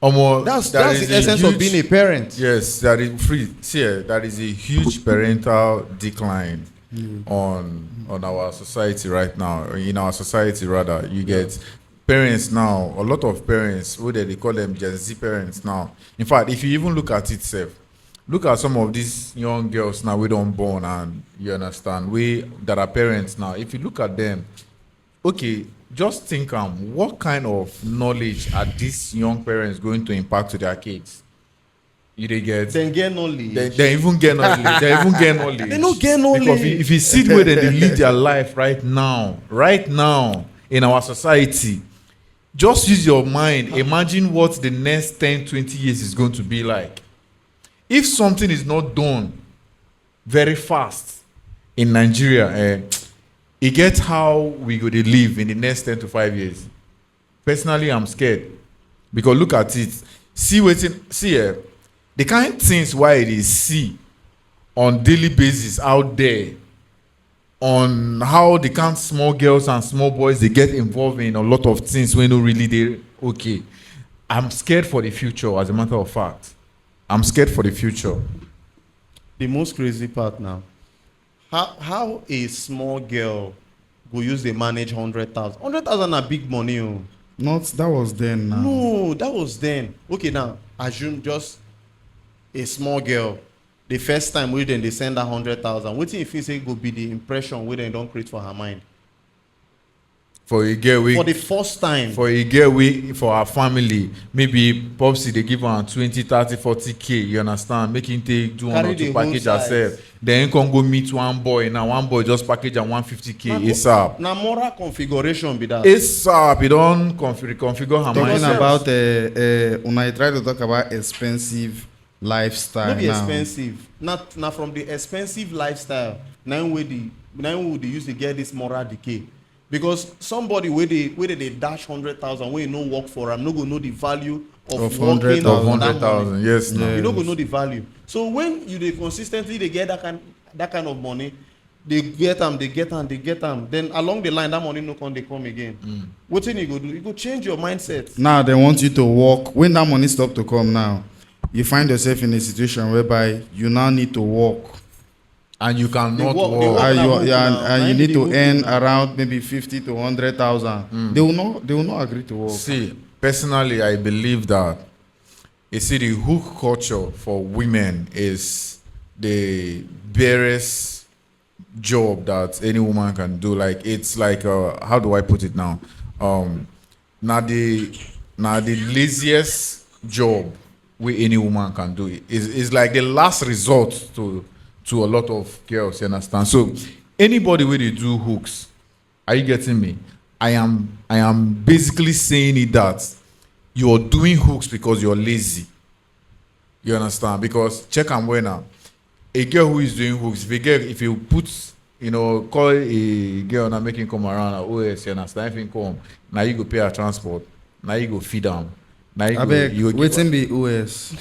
That's That's the essence of being a parent. Yes, that is free. See, that is a huge parental decline on our society right now. In our society, rather, you get parents now, a lot of parents, what they call them Gen Z parents now. In fact, if you even look at itself, look at some of these young girls now we don't born, and you understand, we that are parents now. If you look at them, okay, just think what kind of knowledge are these young parents going to impact to their kids? You they get Then get knowledge. they even get knowledge. They even get knowledge. They don't get knowledge. Because if you see the way that they lead their life right now in our society, just use your mind. Imagine what the next 10, 20 years is going to be like. If something is not done very fast in Nigeria, it gets how we go to live in the next 10 to 5 years. Personally, I'm scared. Because look at it. The kind of things why they see on daily basis out there, on how the kind of small girls and small boys they get involved in a lot of things when no really they okay. I'm scared for the future, as a matter of fact. I'm scared for the future. The most crazy part now, how a small girl go use they manage 100,000? 100,000 are big money. Oh. Not that was then now. No, that was then. Okay, now assume just a small girl. The first time we then they send her 100,000. What if you say go be the impression we then don't create for her mind? For a girl, For the first time. for a girl, for our family, maybe Popsy they give her 20, 30, 40K. You understand? Making take do one Carry or two the whole package size. herself. Then can go meet one boy. Now one boy just package and 150K. ASAP. Now moral configuration be that. ASAP. You don't configure her Talking mindset. about when I try to talk about expensive lifestyle Not be now. expensive. Not from the expensive lifestyle. Now where they use to get this moral decay. Because somebody where they dash 100,000, where you no work for, I'm not gonna know the value of working 100,000. Of on that money. 100,000. Yes. Yeah. No. You don't gonna know the value. So when you they consistently they get that kind of money, they get them. Then along the line, that money no come, they come again. What thing you go do? You go change your mindset. Now they want you to work. When that money stop to come now, you find yourself in a situation whereby you now need to work. And you cannot They work- work. they work. And now, you, now. and you Now need they to work earn now. around maybe 50 to 100,000. They will not agree to work. See, personally, I believe that the hook culture for women is the barest job that any woman can do. Like it's like how do I put it now? Now the laziest job where any woman can do it is like the last resort to a lot of girls. You understand? So anybody where they do hooks, are you getting me? I am basically saying it that you're doing hooks because you're lazy. You understand? Because check and where now. A girl who is doing hooks, if you put, call a girl and make him come around, OS, you understand? If he come, now you go pay her transport, now you go feed them. Now you I go, beg, you go waiting be US.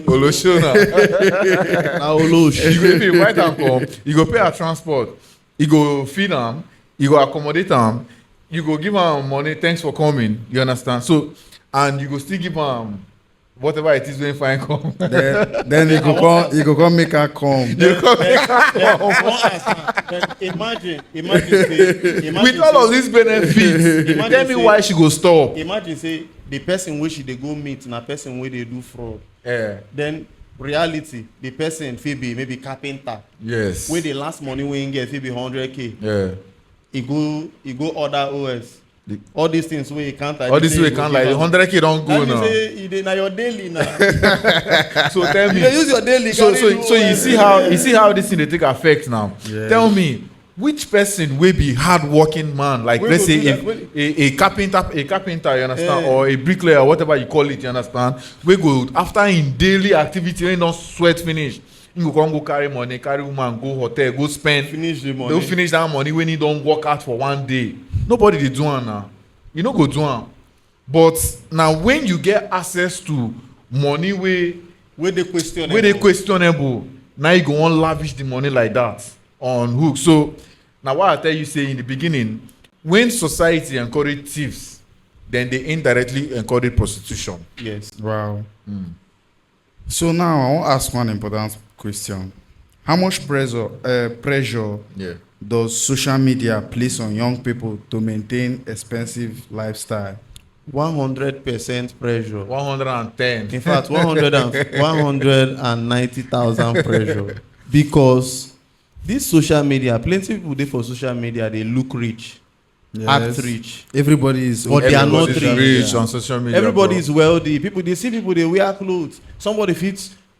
Oloshona. Now, Olosh. You go if you invite them come, you go pay her transport, you go feed them, you go accommodate them, you go give them money, thanks for coming. You understand? So, and you go still give them whatever it is when fine come. then you go come make her come. Imagine, say, With all of these benefits, Imagine tell me say- why she go stop. imagine say the person which they go meet na person where they do fraud. Yeah. Then reality, the person fit be maybe carpenter. Yes. Where the last money we get fit be 100K. Yeah. He go order OS. All these things where you can't. All this way can't like 100K don't go That means now. say you dey na your daily now. So tell You me. dey use your daily. So carry do you OS. see how this thing they take effect now. Yeah. Tell me, which person will be hardworking man, like We let's go say do if that, a carpenter, you understand, Yeah. or a bricklayer, whatever you call it, you understand. We go after in daily activity when don't sweat finish. You go carry money, carry woman, go hotel, go spend. Finish the money. They'll finish that money when you don't work out for one day. Nobody dey do am now. You no go do am. But now when you get access to money where they question. they questionable, now you go on lavish the money like that on hook. So now what I tell you say in the beginning, when society encourage thieves, then they indirectly encourage prostitution. Yes. Wow. So now I want to ask one important question. How much pressure Yeah. does social media place on young people to maintain expensive lifestyle? 100% pressure. 110. In fact, 190,000 pressure. Because this social media, plenty people dey for social media, they look rich, act rich. Everybody is But they are not Everybody's rich. on social media. Everybody bro. is wealthy. People, they see people, they wear clothes. Somebody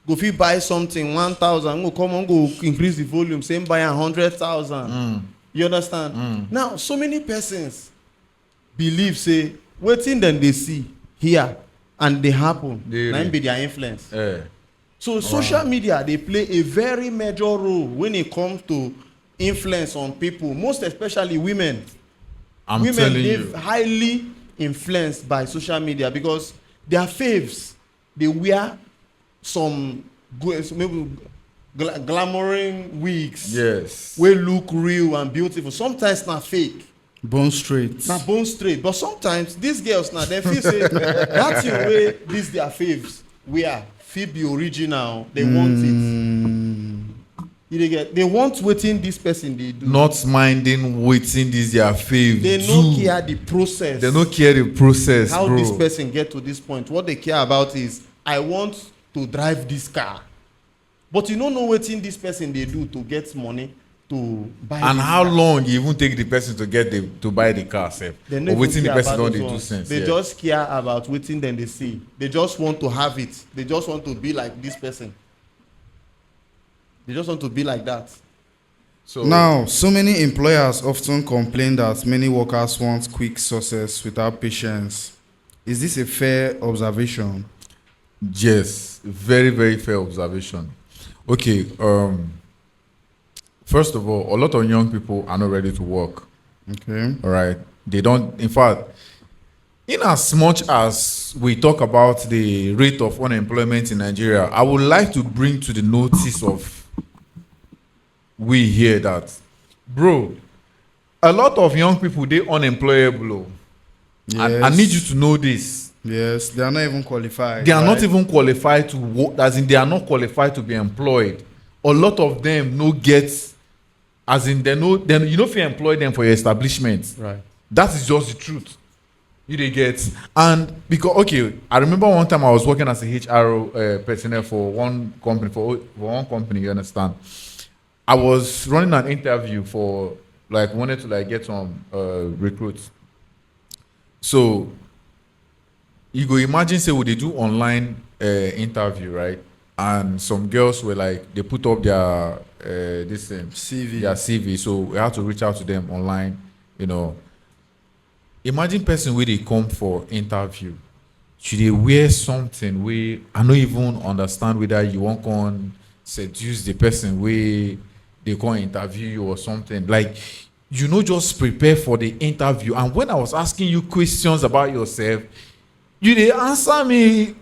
go fit buy something 1,000, go come on, go increase the volume, same buy 100,000. You understand? Now, so many persons believe, say, waiting then they see here and they happen. They Now really- be their influence. Eh. So social media, they play a very major role when it comes to influence on people, most especially women. I'm Women, telling they're you. highly influenced by social media because their faves, they wear some maybe glamoring wigs. Yes. Wey look real and beautiful. Sometimes na fake. bone straight. Na bone straight. But sometimes these girls now they feel say that thing wey these their faves wear fit be original. They want it. You dey get? They want wetin this person dey do. Not minding waiting this their fave. They no care the process. They no care the process, how bro. this person get to this point. What they care about is I want to drive this car. But you don't know wetin this person dey do to get money to buy And this how car. long you even take the person to get to buy the car, sef? They no Or even waiting the care person about don those dey do ones. sense. They yeah. just care about wetin dem dey see. They just want to have it. They just want to be like this person. They just want to be like that. So Now, so many employers often complain that many workers want quick success without patience. Is this a fair observation? yes, very, very fair observation. Okay, first of all, a lot of young people are not ready to work. Okay. All right. They don't, in fact, in as much as we talk about the rate of unemployment in Nigeria, I would like to bring to the notice of we here that, bro, a lot of young people, they unemployable. Oh. And I need you to know this. Yes, they are not even qualified. They are not right? even qualified to work, as in they are not qualified to be employed. A lot of them no get, as in they know, then you know if you employ them for your establishment. Right. That is just the truth. You dey get. And because okay, I remember one time I was working as a HR personnel for one company, you understand. I was running an interview for wanted to get some recruits. So you go imagine say we dey do online interview, right? And some girls were they put up their this CV. their CV, so we had to reach out to them online, you know. Imagine person where they come for interview, should they wear something where I don't even understand whether you want to seduce the person where they come interview you or something. Just prepare for the interview. And when I was asking you questions about yourself, you they answer me,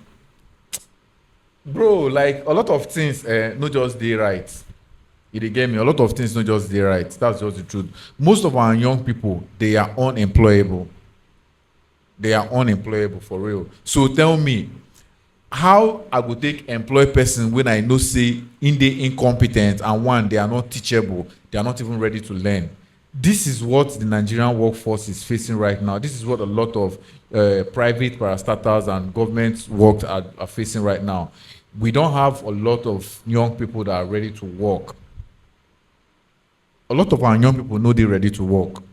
bro. A lot of things, not just they right. They get me. A lot of things not just they right. That's just the truth. Most of our young people, they are unemployable. They are unemployable for real. So tell me, how I go take employ person when I know say in they incompetent and one they are not teachable, they are not even ready to learn. This is what the Nigerian workforce is facing right now. This is what a lot of private parastatals and government work are facing right now. We don't have a lot of young people that are ready to work. A lot of our young people know they're ready to work.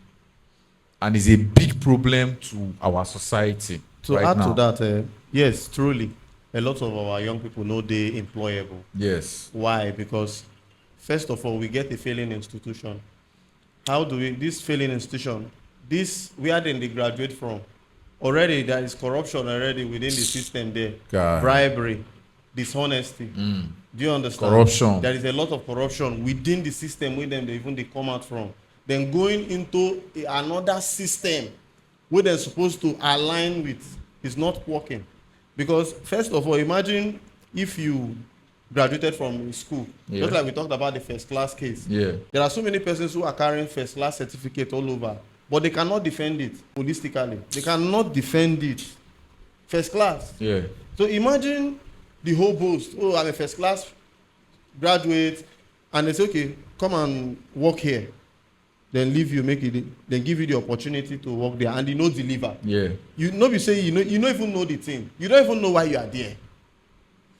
And it's a big problem to our society. To right add now. to that, yes, truly, a lot of our young people know they employable. Yes. Why? Because first of all, we get a failing institution. How do we, this failing institution, where did they graduate from? Already there is corruption already within the system there. God. Bribery, dishonesty. Do you understand? Corruption. There is a lot of corruption within the system where they come out from. Then going into another system where they're supposed to align with is not working. Because first of all, imagine if you graduated from school, just like we talked about the first class case. Yeah. There are so many persons who are carrying first class certificate all over, but they cannot defend it holistically. They cannot defend it. First class. Yeah. So imagine the whole boast. Oh, I'm a first class graduate. and they say, okay, come and work here, then leave you, make it, then give you the opportunity to work there, and you no deliver. Yeah. You no be say you don't even know the thing. You don't even know why you are there.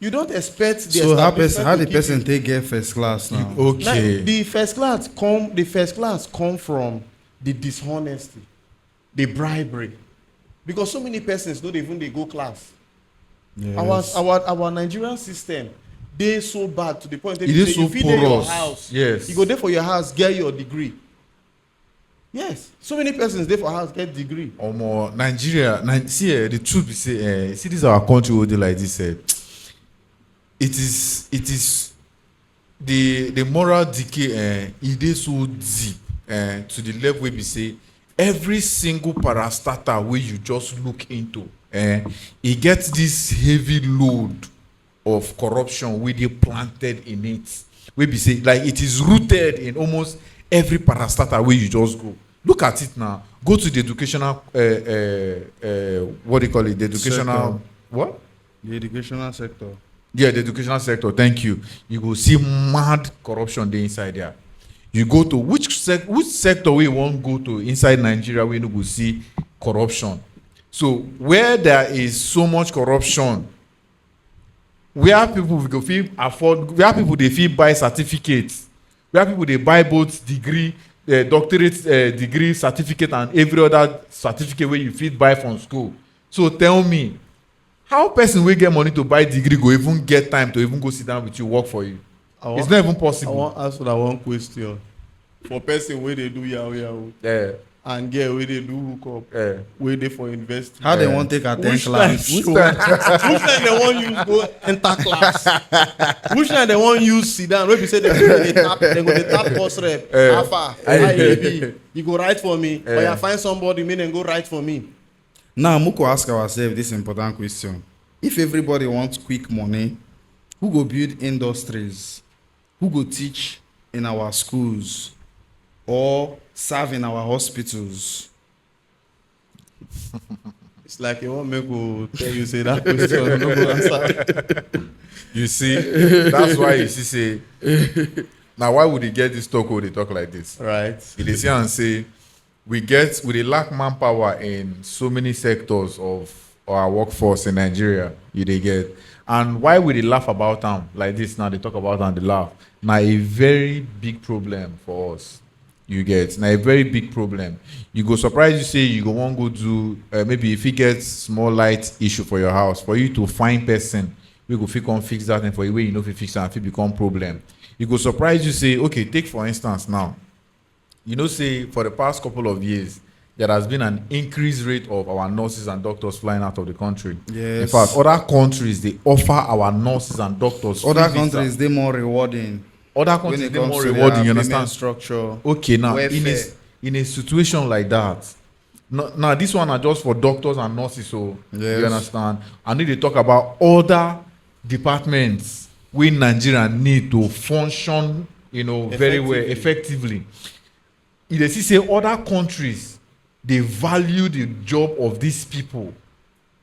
You don't expect the So how establishment the to give person you. take get first class now? Now, Okay. the first class come from the dishonesty, the bribery, because so many persons don't even they go class. Yes. Our Nigerian system, they so bad to the point that It you is say you so fit dey your porous. house. Yes. You go there for your house, get your degree. Yes, so many persons there for house get degree. Omo, Nigeria, the truth be say, see this our country wey dey like this. It is the moral decay. It is so deep to the level wey be say every single parastatal wey you just look into, e get this heavy load of corruption wey dey planted in it. Wey be say like it is rooted in almost every parastatal wey you just go. Look at it now. Go to the educational, what do you call it? The educational, Sector. what? The educational sector. Yeah, the educational sector. Thank you. You go see mad corruption there inside there. You go to which sector we won't go to inside Nigeria, we no go see corruption. So where there is so much corruption, where people go feel afford, where people they feel buy certificates, where people they buy both degree, doctorate degree certificate and every other certificate where you fit buy from school. So tell me, how person will get money to buy degree go even get time to even go sit down with you work for you? It's not even I possible. want ask that one question. For person where they do yahoo Yeah, and girl where they do hookup, yeah. where they for invest. How they want take attend Which class? which time they want use go enter class? Which time they want use sit down? Wey be say they go dey tap boss rep. How far? How you be? You go write for me, or you find somebody make them go write for me. Now, Muko ask ourselves this important question. If everybody wants quick money, who go build industries? Who go teach in our schools? Or serve in our hospitals? It's like you want me to tell you say that question, you no go answer. You see, that's why you see say. Now, why would they get this talk when they talk like this? Right. They say and say we lack manpower in so many sectors of our workforce in Nigeria. They get, and why would they laugh about them like this? Now they talk about and they laugh. Now a very big problem for us. You get now a very big problem. You go surprise you say you go want go do maybe if you get small light issue for your house for you to find person we go fit come fix that and for you way you know if you fix that if it become problem. You go surprise you say okay take for instance now. You know, say for the past couple of years, there has been an increased rate of our nurses and doctors flying out of the country. Yes. In fact, other countries they offer our nurses and doctors. Other free visa. countries, they more rewarding. Other When countries it they comes more to their rewarding. You payment understand? structure. Okay, now welfare. in a situation like that, now this one are just for doctors and nurses. So Yes. you understand? I need to talk about other departments we Nigeria need to function, very well effectively. If they see say other countries they value the job of these people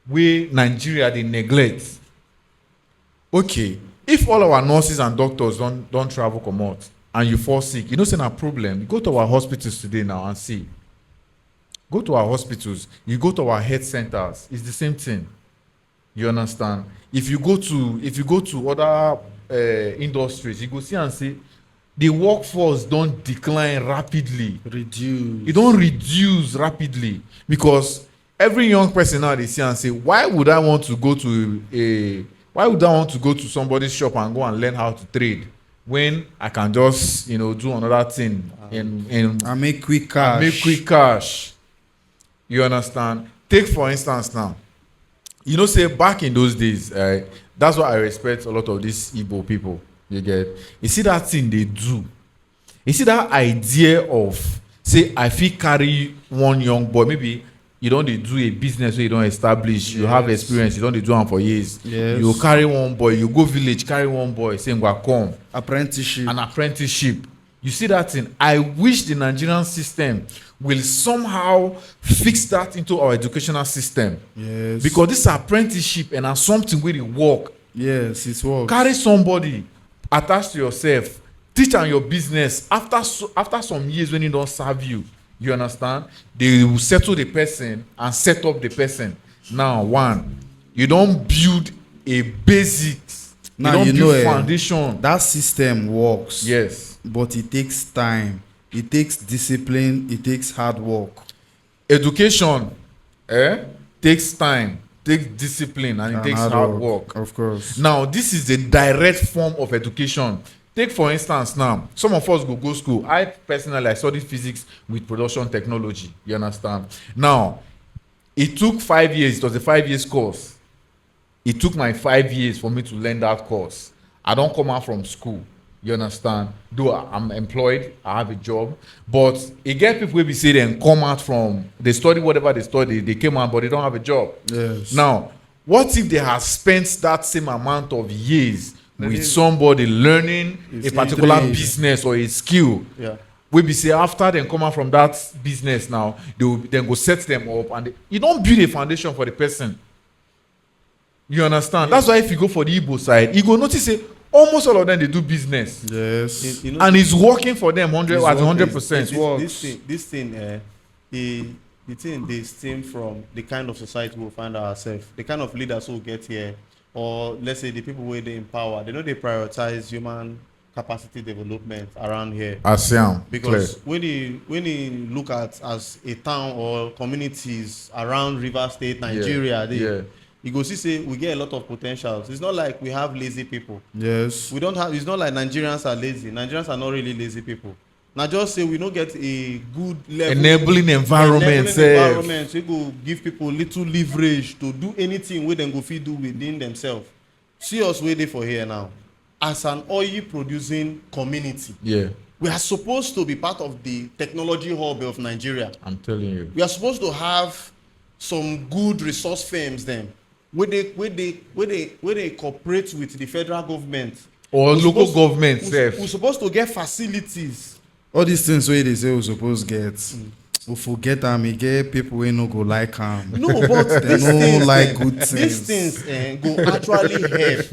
wey Nigeria they neglect. Okay, if all our nurses and doctors don't travel comot and you fall sick, you know say na problem. You go to our hospitals today now and see. Go to our hospitals, you go to our health centers, it's the same thing. You understand? If you go to other industries, you go see and say the workforce don't decline rapidly. Reduce. It don't reduce rapidly because every young person now they see and say, why would I want to go to somebody's shop and go and learn how to trade when I can just do another thing And make quick cash. and make quick cash. You understand? Take for instance now. You know, say back in those days, that's why I respect a lot of these Igbo people. You get, you see that thing they do. You see that idea of say I feel carry one young boy. Maybe you don't do a business where you don't establish. You have experience. You don't do them for years. Yes. You carry one boy. You go village, carry one boy. Saying go come Apprenticeship. an apprenticeship. You see that thing. I wish the Nigerian system will somehow fix that into our educational system. Yes. Because this apprenticeship and something where you work. Yes, it's work. Carry somebody, attach to yourself, teach am your business. After some years when e don serve you, you understand, they will settle the person and set up the person. Now, one, you don build a basics, Now you you don know build foundation. that system works. Yes. But it takes time. It takes discipline. It takes hard work. Education takes time, takes discipline, and it takes hard work. Of course. Now, this is the direct form of education. Take for instance now, some of us go school. I personally, I studied physics with production technology. You understand? Now, it took 5 years. It was a 5 years course. It took my 5 years for me to learn that course. I don't come out from school. You understand? Though I'm employed, I have a job, but it get people wey be say dem come out from, they study whatever they study, they came out but they don't have a job. Yes. Now, what if they have spent that same amount of years with somebody learning a particular business or a skill? Yeah. We be say after dem come out from that business now, they will then go set them up, and you don't build a foundation for the person. You understand? That's why if you go for the Igbo side, you go notice say almost all of them they do business. Yes. You know, And it's working for them 100%. this thing, the thing they stem from the kind of society we'll find ourselves, the kind of leaders who get here, or let's say the people where they empower, they know they prioritize human capacity development around here. ASEAN. Because when you look at as a town or communities around River State, Nigeria, you go see say we get a lot of potentials. It's not like we have lazy people. Yes. We don't have. It's not like Nigerians are lazy. Nigerians are not really lazy people. Now just say we don't get a good level enabling environment. We go give people little leverage to do anything where they go fit do within themselves. See us waiting for here now. As an oil producing community, we are supposed to be part of the technology hub of Nigeria. I'm telling you. We are supposed to have some good resource firms then, where they cooperate with the federal government or local government. We're supposed to get facilities. All these things where they say we're supposed to get. We forget them, we get people who no go like them. No, but they don't like good things. These things go actually help.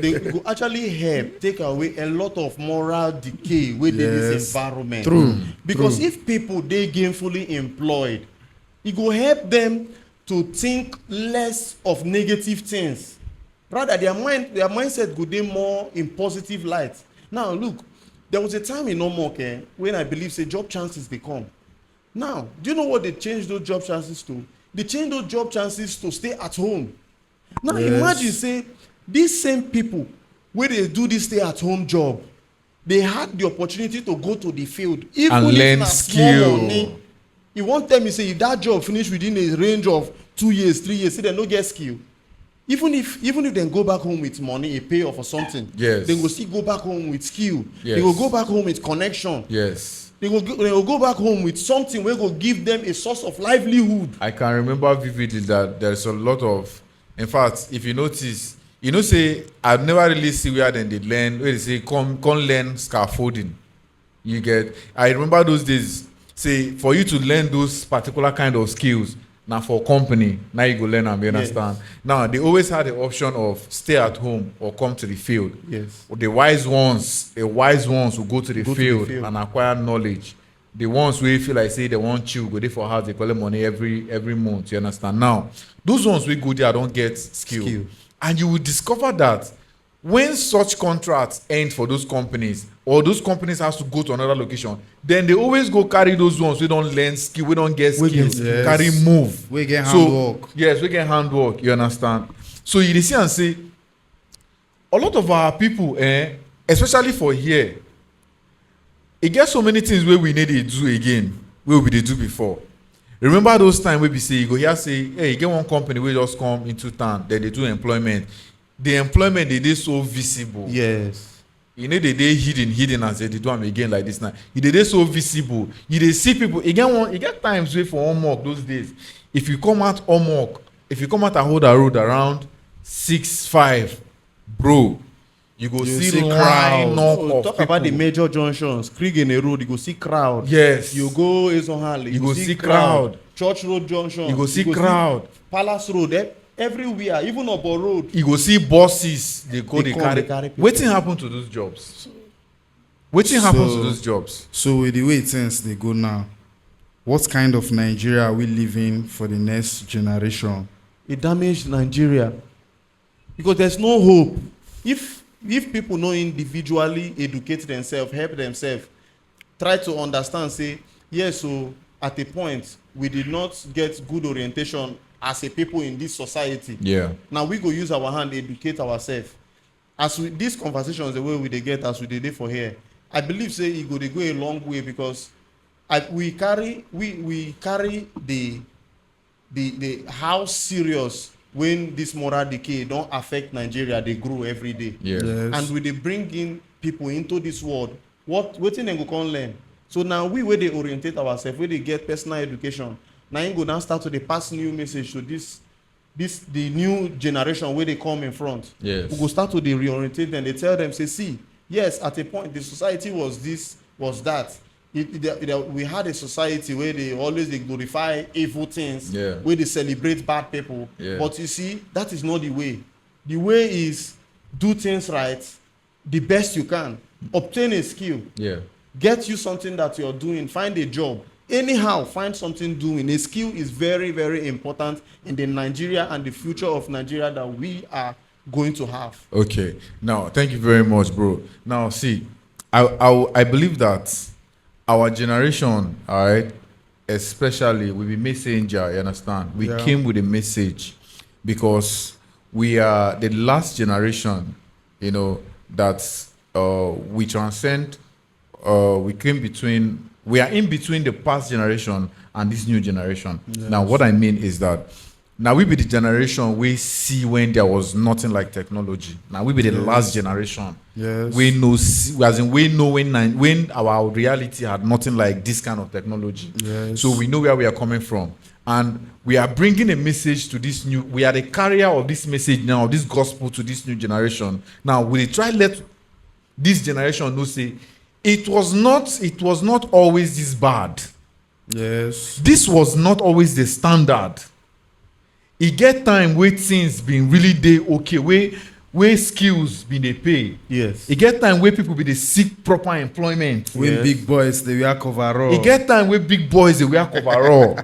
They go actually help take away a lot of moral decay within this environment. True. Because if people they gainfully employed, it go help them to think less of negative things. Rather, their mindset go dey more in positive light. Now, look, there was a time in Omok when I believe say job chances they come. Now, do you know what they changed those job chances to? They changed those job chances to stay at home. Now, imagine say these same people where they do this stay at home job, they had the opportunity to go to the field even and if learn na skill. small money. You won't tell me say if that job finish within a range of 2 years, 3 years, say they no get skill. Even if they go back home with money, a payoff or something, they go still go back home with skill. They will go back home with connection. They will go back home with something where will give them a source of livelihood. I can remember vividly that there's a lot of, in fact, if you notice, you know, say I've never really see where then they learn, where they say come learn scaffolding. You get, I remember those days. Say for you to learn those particular kind of skills, now for company, now you go learn them, you understand? Now they always had the option of stay at home or come to the field. The wise ones will go to the field and acquire knowledge. The ones who feel like say they want you go there for house, they collect money every month, you understand? Now those ones we go there don't get skill. And you will discover that when such contracts end for those companies, or those companies has to go to another location, then they always go carry those ones we don't learn skill, we don't get skills, carry move. We get handwork. Yes, we get handwork, you understand? So you see and say, a lot of our people, especially for here, it gets so many things where we need to do again, where we did do before. Remember those times where we say, you go here say, hey, you get one company where just come into town, then they do employment. The employment they did so visible. Yes. You know they hidden and say they do them again like this now. You did so visible. You they see people. You get times where for Omok those days. If you come out Omok, if you come out Ahoda Road around 6-5, bro, you go see line up of talk people. about the major junctions. Krieg in a road, you go see crowd. Yes. You go Ezonhale, you go see crowd. Church Road Junction, you go see crowd. Palace Road, everywhere, even Obo Road. You go see buses. They carry. people. Wetin happen to those jobs? Wetin happens to So- those jobs? So with the way things they go now, what kind of Nigeria are we living for the next generation? It damaged Nigeria because there's no hope. If people no individually educate themselves, help themselves, try to understand, say yes, so at a point we did not get good orientation as a people in this society. Yeah. Now we go use our hand educate ourselves. As we these conversations the way we dey get as we dey for here, I believe say e go dey go a long way because we carry the how serious when this moral decay don affect Nigeria dey grow every day. Yeah. Yes. And we dey bring in people into this world, wetin dem go come learn? So now we wey dey orientate ourselves, wey dey get personal education, na im go now start to dey pass new message to this the new generation wey dey come in front. Yes. We go start to dey reorientate them, dey tell them say see, yes, at a point the society was this, was that. We had a society where they always dey glorify evil things, Yeah. where they celebrate bad people. Yeah. But you see, that is not the way. The way is do things right, the best you can, obtain a skill, Yeah. get you something that you're doing, find a job. Anyhow, find something doing. A skill is very, very important in the Nigeria and the future of Nigeria that we are going to have. Okay. Now, thank you very much, bro. Now, see, I believe that our generation, all right, especially with the messenger, you understand? We Yeah. came with a message because we are the last generation, you know, that we transcend, we are in between the past generation and this new generation. Yes. Now, what I mean is that now we be the generation we see when there was nothing like technology. Now we be the Yes. last generation. Yes. We know, as in we know when our reality had nothing like this kind of technology. Yes. So we know where we are coming from, and we are bringing a message to this new. We are the carrier of this message now, this gospel to this new generation. Now we try let this generation know say it was not always this bad. Yes. This was not always the standard. E get time wey things been really dey okay, wey skills been dey pay. Yes. E get time wey people be dey seek proper employment. When Yes. big boys they wear coverall. E get time wey big boys dey wear coverall.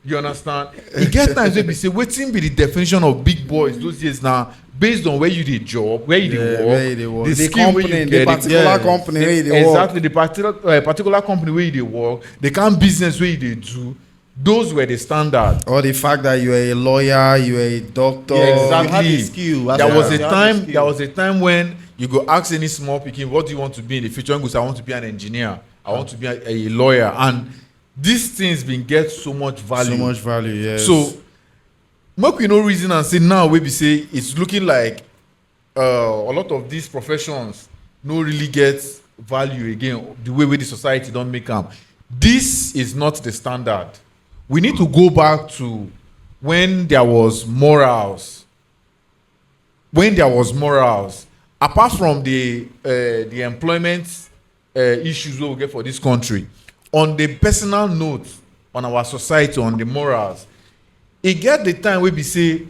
You understand? E get times wey be say wetin be the definition of big boys those days na based on where you dey job, where you dey Yeah, work, where you dey work. The skill wey company, you the get, particular yeah. company where you dey work. Exactly, the particular company where you dey work, the kind of business where you dey do. Those were the standard. Or the fact that you are a lawyer, you are a doctor. Yeah, exactly. You had a skill. As There well. was a You had time. skill. There was a time when you go ask any small pikin, "What do you want to be in the future?" And go say, "I want to be an engineer. I want to be a lawyer." And these things been get so much value. So much value, yes. So, make we no reason and say now we be say it's looking like a lot of these professions no really get value again. The way the society don't make them. This is not the standard. We need to go back to when there was morals. When there was morals, apart from the employment issues we will get for this country, on the personal note, on our society, on the morals, it get the time we be say,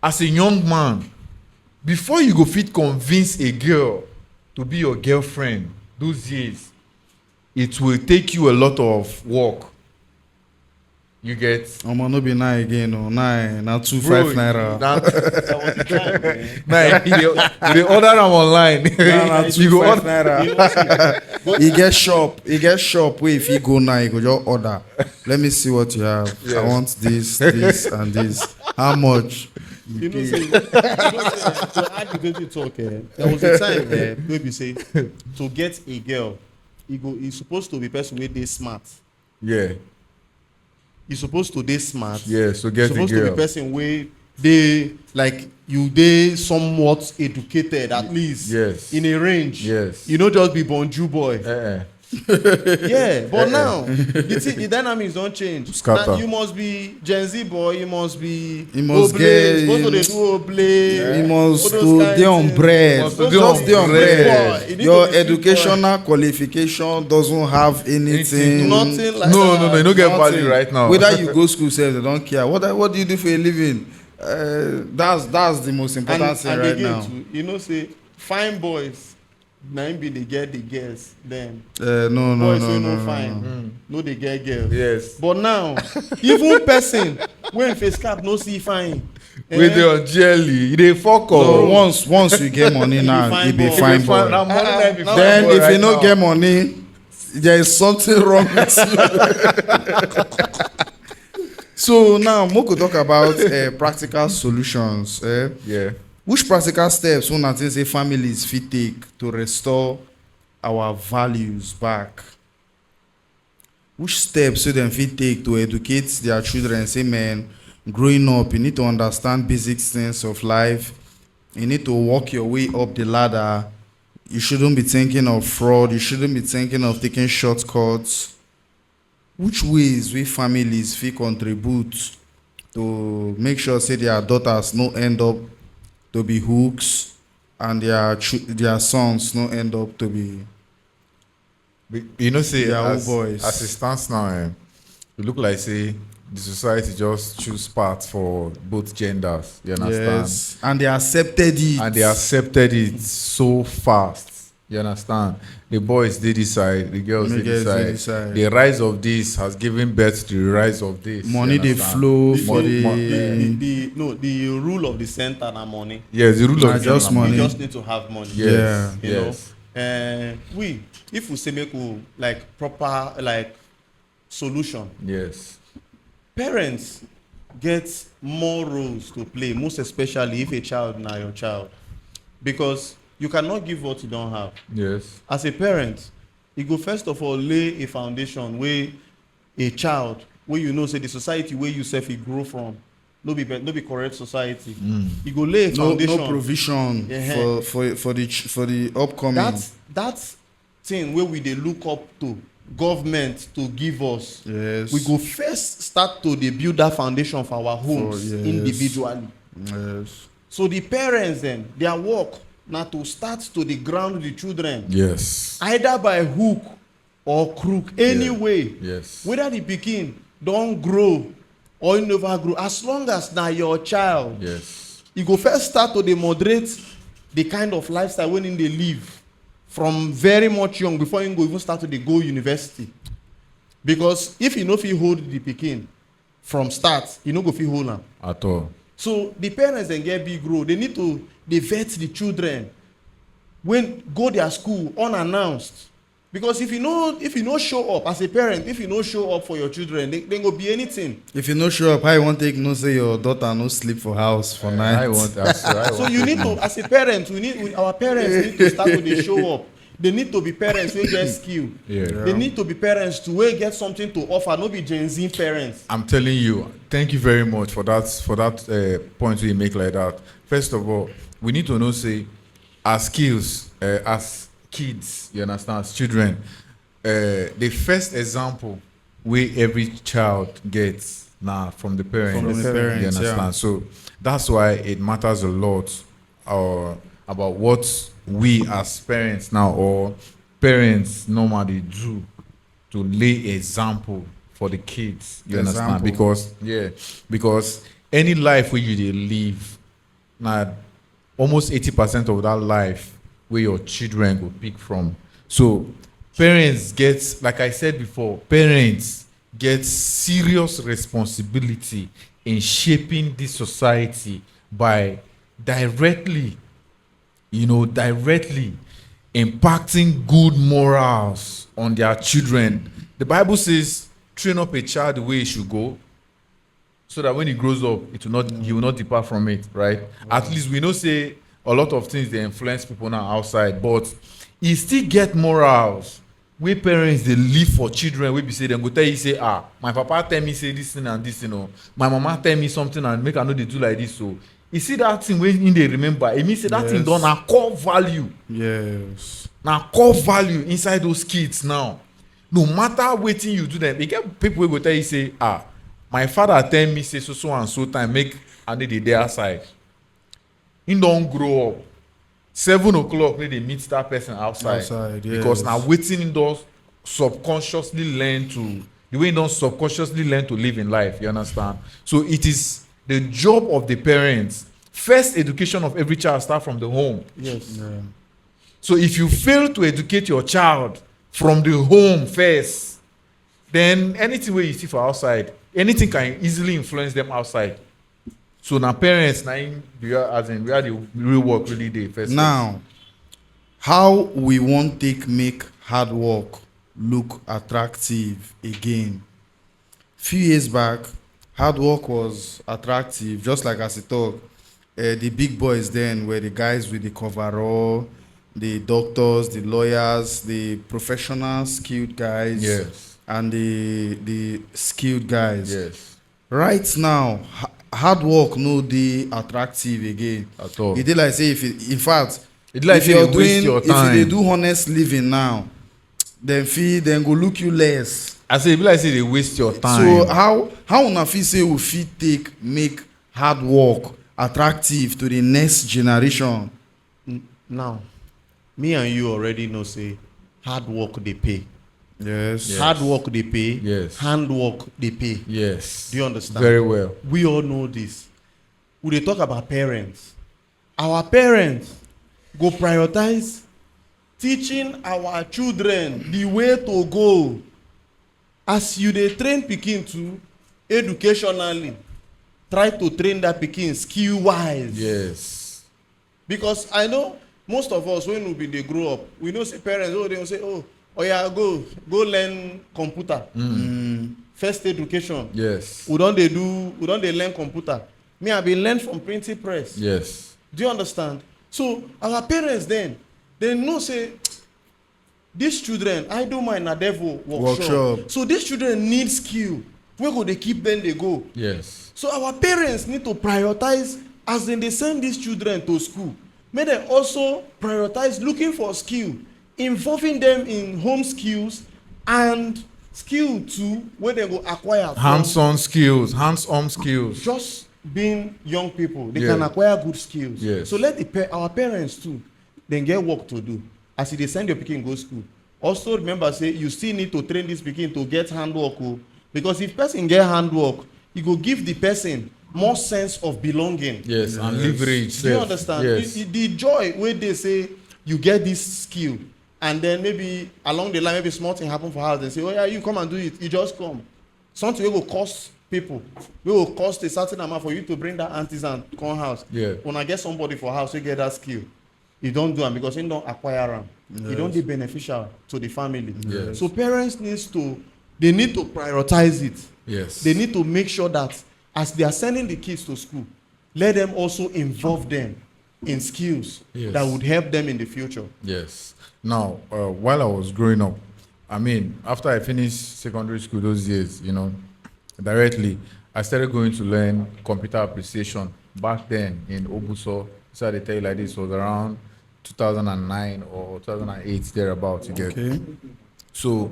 as a young man, before you go fit convince a girl to be your girlfriend, those years, it will take you a lot of work. You get? Omo no be 9 again, no 9 na 2 Bro, 5 naira. Now, That was the time, man. now you order them online. Na You 2 go 5 order. naira. He get shop where if he go now, he go just order. Let me see what you have. I Yes. want this, this, and this. How much? You know, say, to add to what you talk, there was a time where we say to get a girl, he's supposed to be person wey dey smart. Yeah, He's supposed to dey smart. yeah. So get the Supposed to girl. be person wey dey like you dey somewhat educated at least. Yes. In a range. Yes. You no just be bonju boy. Yeah, but now the dynamics don change. Scatter. Now you must be Gen Z boy, you must be You must oble, get- supposed to dey do oble. He must all those to kind dey on things. bread. Must Just dey on dey on bread. bread. Boy, you need Your to be educational qualification doesn't have anything. Nothing like No, that. no, no. You don't get Nothing. value right now. Whether you go school, sef, they don't care. What do you do for a living? That's the most important thing and right again now. too, you know say fine boys Now be they get the girls then. No, Boys no, wey no, no no, fine. no. No they get girls. Yes. But now, even person when face cap no see fine. Wey dey on jelly, they fuck So up. once you get money be now, fine you be boy. fine If you find- boy. na money na be fine Then boy if right you no now. get money, there is something wrong with you. So now Moko talk about practical solutions. Yeah. Which practical steps una think say families fit take to restore our values back? Which steps wey dem fit take to educate their children? Say, man, growing up, you need to understand basic things of life. You need to walk your way up the ladder. You shouldn't be thinking of fraud. You shouldn't be thinking of taking shortcuts. Which ways we families fit contribute to make sure say their daughters no end up to be hooks and their sons no end up to be You know, say Yahoo as boys. as it stands now, it look like say the society just choose paths for both genders. You understand? yes, and they accepted it. And they accepted it so fast. You understand? The boys did this side, the girls The did girls this dey side. this side. The rise of this has given birth to the rise of this. Money you they understand? flow for The rule of the center na money. Yes, the rule Nah, of just the money. You just need to have money. Yes, You yes. know, if we say make we like proper like solution, Yes. parents get more roles to play, most especially if a child na your child, because you cannot give what you don't have. Yes. As a parent, you go first of all lay a foundation where a child, where you know say the society where you self you grow from, no be correct society. You go lay a foundation. no provision Yeah. for the upcoming. That thing where we dey look up to government to give us. Yes. We go first start to dey build that foundation for our homes yes. individually. Yes. So the parents then, their work na to start to dey ground the children Yes. either by hook or crook, any way. Yes. Whether the pikin don grow or e never grow, as long as na your child, Yes. you go first start to dey moderate the kind of lifestyle wey im dey live from very much young before im go even start to dey go university. Because if you no fit hold the pikin from start, you no go fit hold am. At all. So the parents dem get big role. They need to dey vet the children when go their school unannounced. Because if you no show up as a parent, if you no show up for your children, they go be anything. If you no show up, how you want take know say your daughter no sleep for house for night? I want So you need to, as a parent, our parents need to start to dey show up. They need to be parents wey get skill. Yeah. They need to be parents to wey get something to offer, no be Gen Z parents. I'm telling you, thank you very much for that point you make like that. First of all, we need to know say as skills, as kids, you understand, as children, the first example where every child gets now from the parents. From the parents, you understand? yeah. So that's why it matters a lot about what we as parents now or parents normally do to lay example for the kids. You understand? Because any life where you dey live, now almost 80% of that life where your children go pick from. So parents get, like I said before, parents get serious responsibility in shaping this society by directly impacting good morals on their children. The Bible says, train up a child the way he should go, so that when he grows up, he will not depart from it, right? At least we know say a lot of things they influence people now outside, but he still get morals where parents they live for children. We be say them go tell you say, my papa tell me say this thing and this, my mama tell me something and make I know they do like this. So you see that thing when they remember, it means say that thing done a core value. Yes. Now core value inside those kids now. No matter what you do them, you get people who go tell you say, my father tell me say so and so time make I need the day outside. He don't grow up. 7 o'clock they meet that person outside. Because now waiting in those subconsciously learn to the way you don't subconsciously learn to live in life. You understand? So it is the job of the parents. First education of every child start from the home. Yes. Yeah. So if you fail to educate your child from the home first, then anything where you see for outside, anything can easily influence them outside. So now parents, now as in where the real work really dey first. Now, how we want take make hard work look attractive again? Few years back, hard work was attractive, just like as I talk. The big boys then were the guys with the coverall, the doctors, the lawyers, the professional skilled guys, Yes. and the skilled guys. Yes. Right now, hard work no dey attractive again. At all. E dey like say in fact, It like if say you're you waste your if you time. dey do honest living now, then go look you less. I say, it be like say they waste your time. So how una fit say we fit take make hard work attractive to the next generation? Now, me and you already know say hard work they pay. Yes. Yes. Hard work they pay. Yes. Handwork they pay. Yes. Do you understand? Very well. We all know this. We dey talk about parents. Our parents go prioritize teaching our children the way to go. As you dey train pikin to educationally, try to train that pikin skill wise. Yes. Because I know most of us when we be dey grow up, we know say parents they go say yeah, go learn computer. First education. Yes. We don dey learn computer. Me I been learn from printing press. Yes. Do you understand? So our parents then they know say these children, I do my na devil workshop. So these children need skill. Where go they keep them they go? Yes. So our parents need to prioritize as they send these children to school. May they also prioritize looking for skill, involving them in home skills and skill too, where they go acquire from Hands-on skills, hands-on skills. just being young people. They Yeah. can acquire good skills. Yes. So let our parents too, then get work to do. As they send your pikin go school. Also remember say you still need to train this pikin to get handwork. Because if person get handwork, you go give the person more sense of belonging. Yes, and leverage. Do you self. understand? Yes. The joy where they say you get this skill, and then maybe along the line, maybe small thing happen for house. They say, oh yeah, you come and do it. You just come. Something will cost people. We will cost a certain amount for you to bring that artisan come house. Yeah. When I get somebody for house, you get that skill. You don't do them because you don't acquire them. You don't be beneficial to the family. Yes. So parents need to prioritize it. Yes. They need to make sure that as they are sending the kids to school, let them also involve them in skills Yes. that would help them in the future. Yes. Now, while I was growing up, I mean, after I finished secondary school those years, directly, I started going to learn computer appreciation back then in Obuso. So they tell you like this was around 2009 or 2008, thereabouts, you get. Okay. So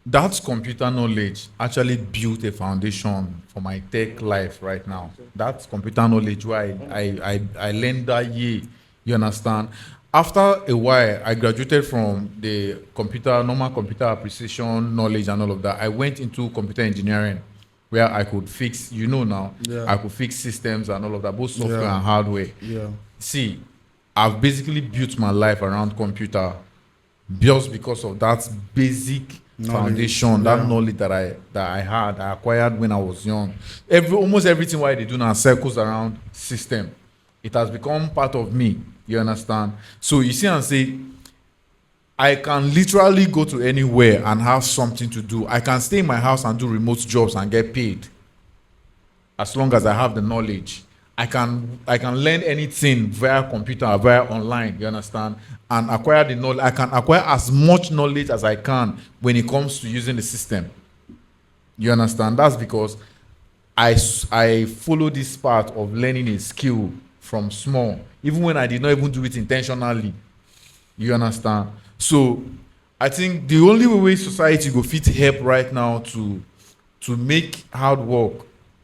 that computer knowledge actually built a foundation for my tech life right now. That computer knowledge where I learned that year, you understand? After a while, I graduated from the normal computer appreciation knowledge and all of that. I went into computer engineering where I could fix, now, Yeah. I could fix systems and all of that, both software Yeah. and hardware. Yeah. See, I've basically built my life around computer just because of that basic foundation, that Yeah. knowledge that I acquired when I was young. Almost everything what I do now circles around system. It has become part of me. You understand? So you see and say, I can literally go to anywhere and have something to do. I can stay in my house and do remote jobs and get paid. As long as I have the knowledge. I can learn anything via computer, via online, you understand? And acquire the knowledge. I can acquire as much knowledge as I can when it comes to using the system. You understand? That's because I follow this part of learning a skill from small, even when I did not even do it intentionally. You understand? So I think the only way society go fit help right now to make hard work,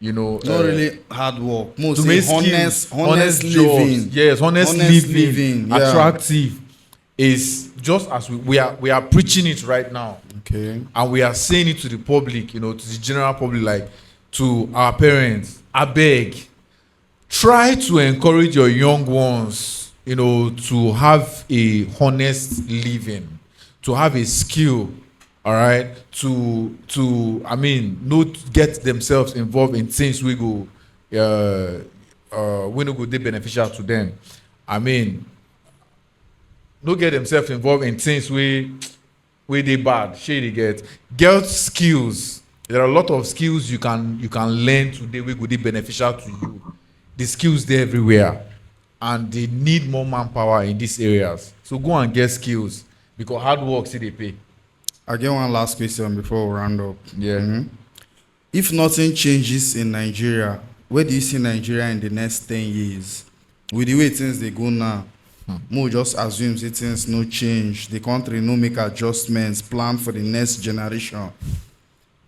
Not really hard work. to Mostly make skills, honest jobs, living. yes, honest living, yeah. attractive, is just as we are preaching it right now, Okay. and we are saying it to the public, to the general public, like to our parents. I beg, try to encourage your young ones to have a honest living, to have a skill, all right, not get themselves involved in things we go they beneficial to them. No get themselves involved in things where they bad, shady get. Get skills. There are a lot of skills you can learn today we go be beneficial to you. The skills there everywhere, and they need more manpower in these areas. So go and get skills because hard work see they pay. I get one last question before we round up. Yeah. Mhm. If nothing changes in Nigeria, where do you see Nigeria in the next 10 years? With the way things they go now, Mo just assume say things no change. The country no make adjustments, plan for the next generation.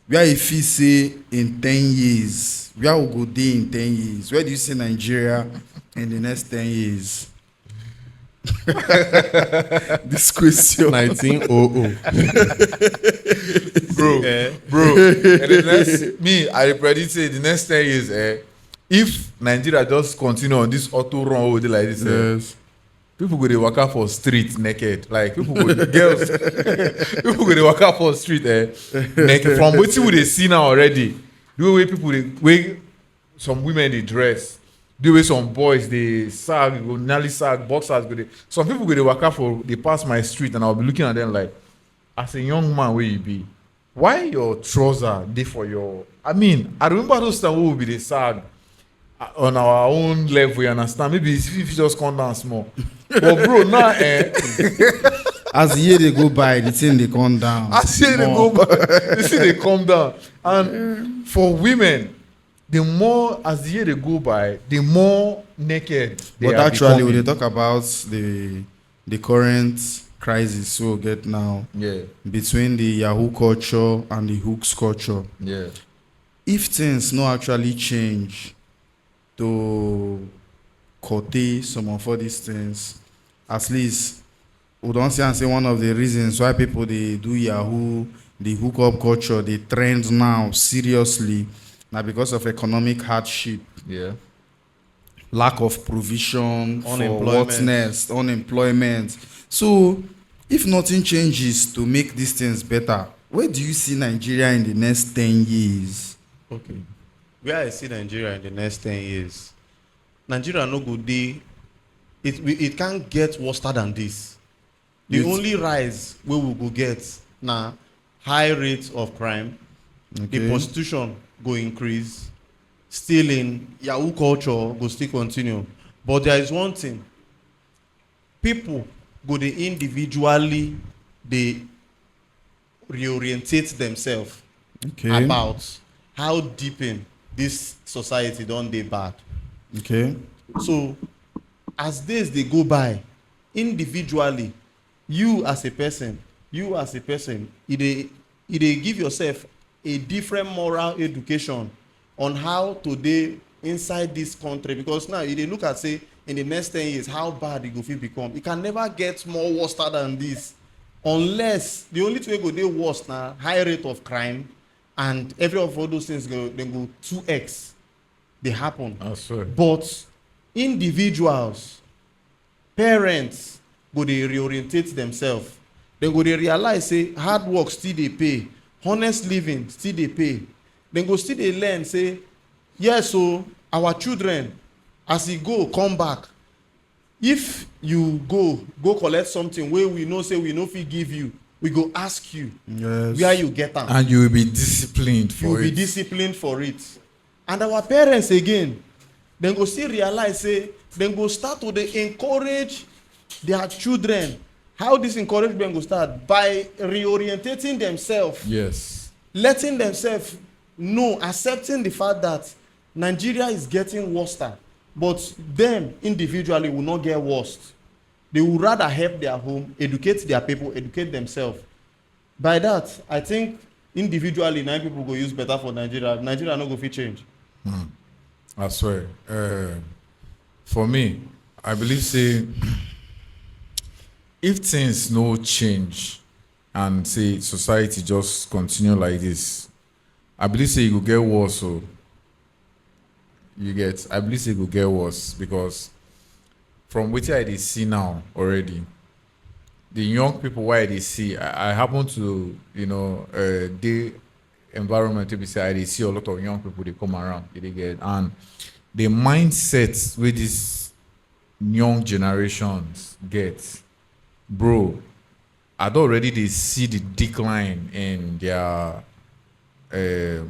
Where if you say in 10 years, where will go there in 10 years? Where do you see Nigeria in the next 10 years? This question. 1900. Bro. And the next, I predict say the next 10 years, if Nigeria just continue on this auto run over there like this, Yes. people go dey waka for street naked. Like people go girls, people go dey waka for street naked. From wetin we dey see now already, the way people dey way some women dey dress, the way some boys dey sag, go nearly sag, boxers go dey. Some people go dey waka for dey pass my street and I'll be looking at them like, as a young man wey you be, why your trouser dey for your? I remember those times wey we be dey sag on our own level, you understand? Maybe if you just come down small. But bro, now As the year they go by, the thing they come down. as the year they go by, you see they come down. And for women, the more as the year they go by, the more naked they But are actually, when becoming. they talk about the current crisis we get now Yeah, between the Yahoo culture and the hooks culture, yeah. if things no actually change to curtail some of all these things, at least we don't see and say one of the reasons why people they do Yahoo, the hookup culture, they trend now seriously, now because of economic hardship, Yeah. lack of provision, for Unemployment. what's next, unemployment. So, if nothing changes to make these things better, where do you see Nigeria in the next 10 years? Okay. Where I see Nigeria in the next 10 years, Nigeria no good day. It can't get worse than this. The Yes. only rise we will go get now high rates of crime, Okay. the prostitution go increase, stealing, Yahoo culture go still continue. But there is one thing. People go they individually they reorientate themselves Okay. about how deep in this society don't they bad. Okay. So as days they go by, individually, you as a person, it dey give yourself a different moral education on how to dey inside this country, because now you dey look at say in the next 10 years how bad e go fit become. It can never get more worse than this, unless the only thing wey go dey worse na high rate of crime, and every of all those things go 2x dey happen. I swear. But individuals, parents go dey reorientate themselves. Dem go dey realize say hard work still dey pay, honest living still dey pay. Dem go still dey learn say yes, so our children as e go come back, if you go collect something wey we know say we no fit give you, we go ask you Yes. where you get am. And you will be disciplined You for will be it. disciplined for it. And our parents again, dem go still realize say dem go start to dey encourage their children. How this encouragement go start? By reorientating themselves, Yes. letting themselves know, accepting the fact that Nigeria is getting worse, but them individually will not get worse. They would rather help their home, educate their people, educate themselves. By that, I think individually, 9 people go use better for Nigeria. Nigeria no go fit change. I swear. For me, I believe say if things no change and say society just continue like this, I believe say it will get worse. So I believe say it will get worse because from what I dey see now already, the young people why they see, I happen to, the environment to be say I dey see a lot of young people they come around, they get, and the mindset with these young generations get, bro, I don't already they see the decline in their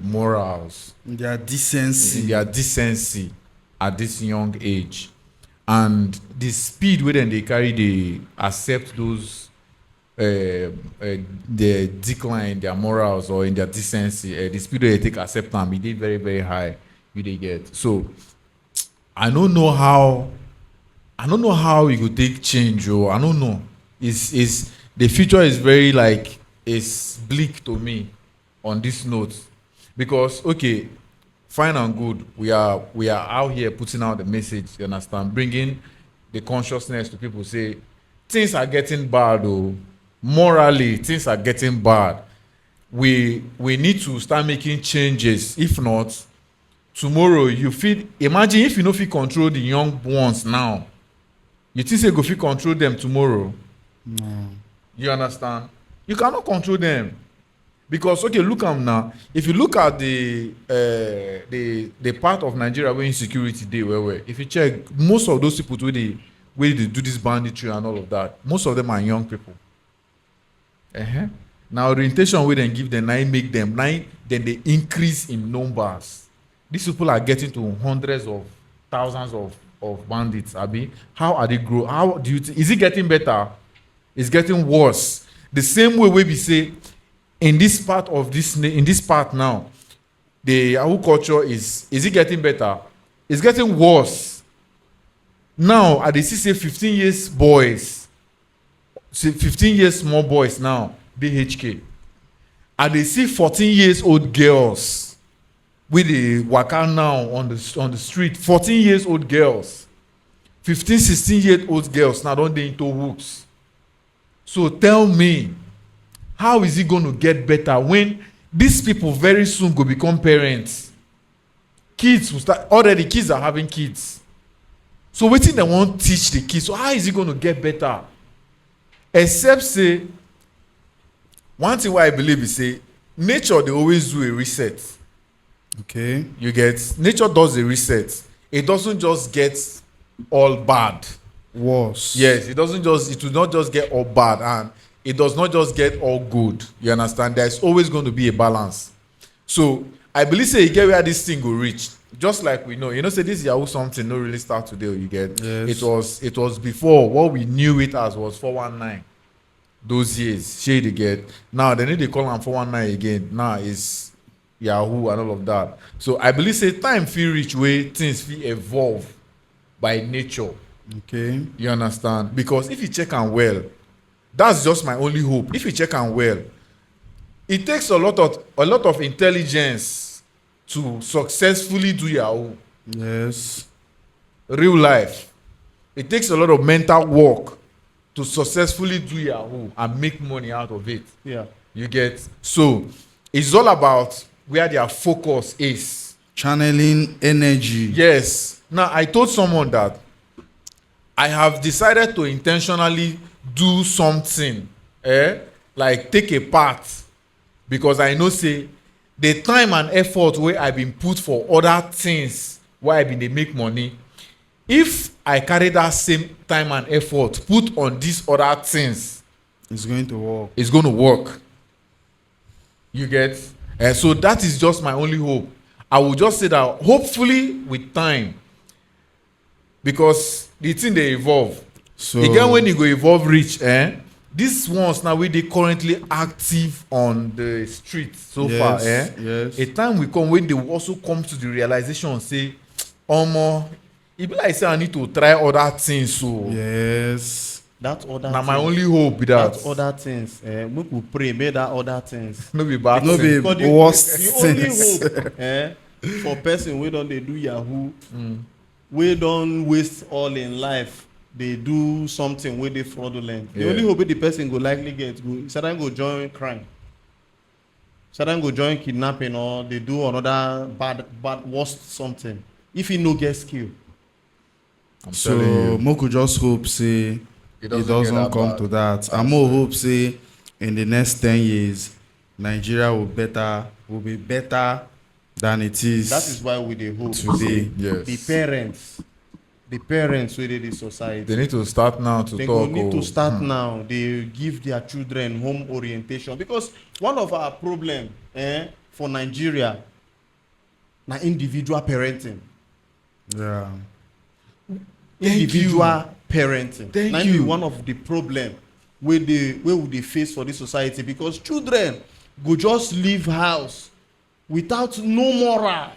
morals, Their in decency. their decency at this young age, and the speed where then they carry, they accept those the decline in their morals or in their decency, the speed where they take accept them, it is very very high. You they get, so I don't know how it could take change, or I don't know. Is the future is very like, it's bleak to me on this note, because okay, fine and good, we are out here putting out the message, you understand, bringing the consciousness to people, say things are getting bad, oh, morally things are getting bad. We need to start making changes. If not, tomorrow you feel, imagine if you no fit control the young ones now, you think say go fit control them tomorrow? No. You understand? You cannot control them, because okay, look am now. If you look at the part of Nigeria where insecurity dey well, if you check, most of those people where they do this banditry and all of that, most of them are young people. Now orientation wey dem give them, make them, then they increase in numbers. These people are getting to hundreds of thousands of bandits. Abi, how are they grow? How do you? Is it getting better? It's getting worse. The same way we say in this part now, the Yahoo culture is it getting better? It's getting worse. Now at the say 15 years boys, 15 years small boys now, BHK. And they see 14 years old girls with the waka now on the street. 14 years old girls, 15, 16-year-old girls now don't they into hooks. So tell me, how is it going to get better when these people very soon go become parents? Kids will start, already kids are having kids. So what thing they want to teach the kids? So how is it going to get better? Except say, one thing what I believe is say, nature they always do a reset. Okay. You get, nature does a reset. It doesn't just get all bad. Worse. Yes, it will not just get all bad, and it does not just get all good. You understand? There's always going to be a balance. So I believe say you get where this thing will reach. Just like we know, say this Yahoo something no really start today. You get, Yes. It was before, what we knew it as was 419. Those years, shade they get. Now they need to call them 419 again. Now it's Yahoo and all of that. So I believe say time feel reach where things feel evolve by nature. Okay. You understand? Because if you check and well, that's just my only hope. If you check and well, it takes a lot of intelligence to successfully do Yahoo. Yes. Real life. It takes a lot of mental work to successfully do Yahoo and make money out of it. Yeah. You get? So it's all about where their focus is. Channeling energy. Yes. Now I told someone that I have decided to intentionally do something, like take a path, because I know say the time and effort where I been put for other things where I been dey make money, if I carry that same time and effort put on these other things, It's going to work. it's going to work. You get? So that is just my only hope. I will just say that hopefully with time, because the thing they evolve. So Again, when you go evolve reach, these ones now we they currently active on the street so far, Yes. a time will come when they will also come to the realization and say, it be like say I need to try other things. So Yes. That other now my things- only hope be that, that other things. We could pray, make that other things. no be bad No thing. be Because worst the only things. hope for person we don't they do Yahoo, we don't waste all in life. They do something with the fraudulent. The Yeah. only hope the person go likely get go suddenly go join crime. Suddenly go join kidnapping, or they do another bad worst something. If he no get skill. I'm telling So you. Moku just hope say it doesn't get come bad. to that. I And more swear. hope say in the next 10 years, Nigeria will be better than it is. That is why we dey hope Today. Yes. the parents wey dey this society. They need to start now to They talk. go need to start Hmm. now. They give their children home orientation because one of our problem for Nigeria na individual parenting. Yeah. Individual parenting. Thank na you. be one of the problem wey we dey face for this society because children go just leave house without no moral.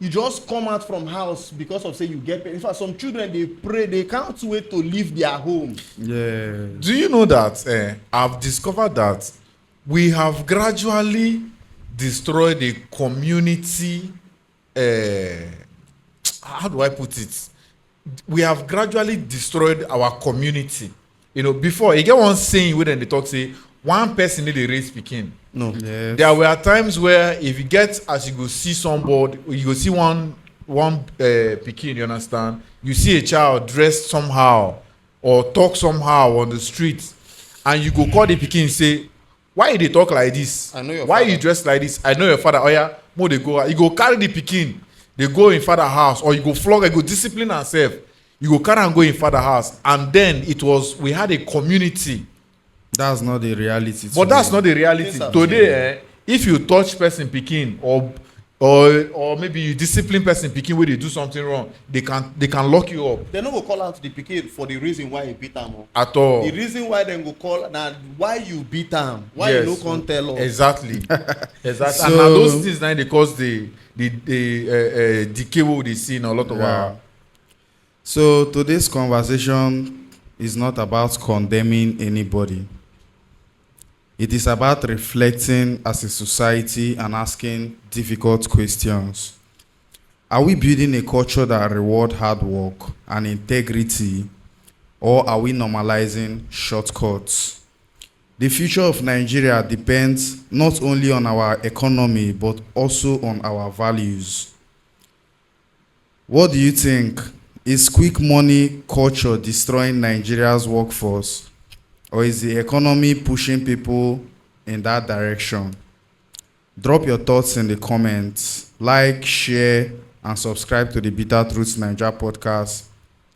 You just come out from house because of say you get paid. In fact, some children dey pray, they can't wait to leave their home. Yeah. Do you know that I've discovered that we have gradually destroyed the community. How do I put it? We have gradually destroyed our community. You know, before you get one saying where they talk say one person need a raise pikin. No. Yes. There were times where if you get as you go see somebody, you go see one pikin, you understand? You see a child dressed somehow or talk somehow on the street, and you go call the pikin say, "Why you dey talk like this? I know your Why father." you dress like this? I know your father." Oh yeah, mo dey go. You go carry the pikin, they go in father house, or you go flog, you go discipline herself. You go carry and go in father house, and then we had a community. That's not the reality. But today. that's not the reality. Things have Today, if you touch person pikin or maybe you discipline person pikin wey dey do something wrong, they can lock you up They no go call out the pikin for the reason why he beat am. at all. The reason why dem go call na why you beat am, why Yes. you no come tell us. Exactly. Exactly. So- And na those things na dey cause the decay wey we dey see in a lot of our. So today's conversation is not about condemning anybody. It is about reflecting as a society and asking difficult questions. Are we building a culture that rewards hard work and integrity, or are we normalizing shortcuts? The future of Nigeria depends not only on our economy, but also on our values. What do you think? Is quick money culture destroying Nigeria's workforce, or is the economy pushing people in that direction? Drop your thoughts in the comments. Like, share, and subscribe to the Bitter Truths Nigeria podcast.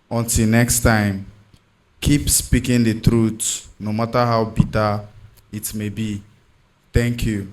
Until next time, keep speaking the truth, no matter how bitter it may be. Thank you.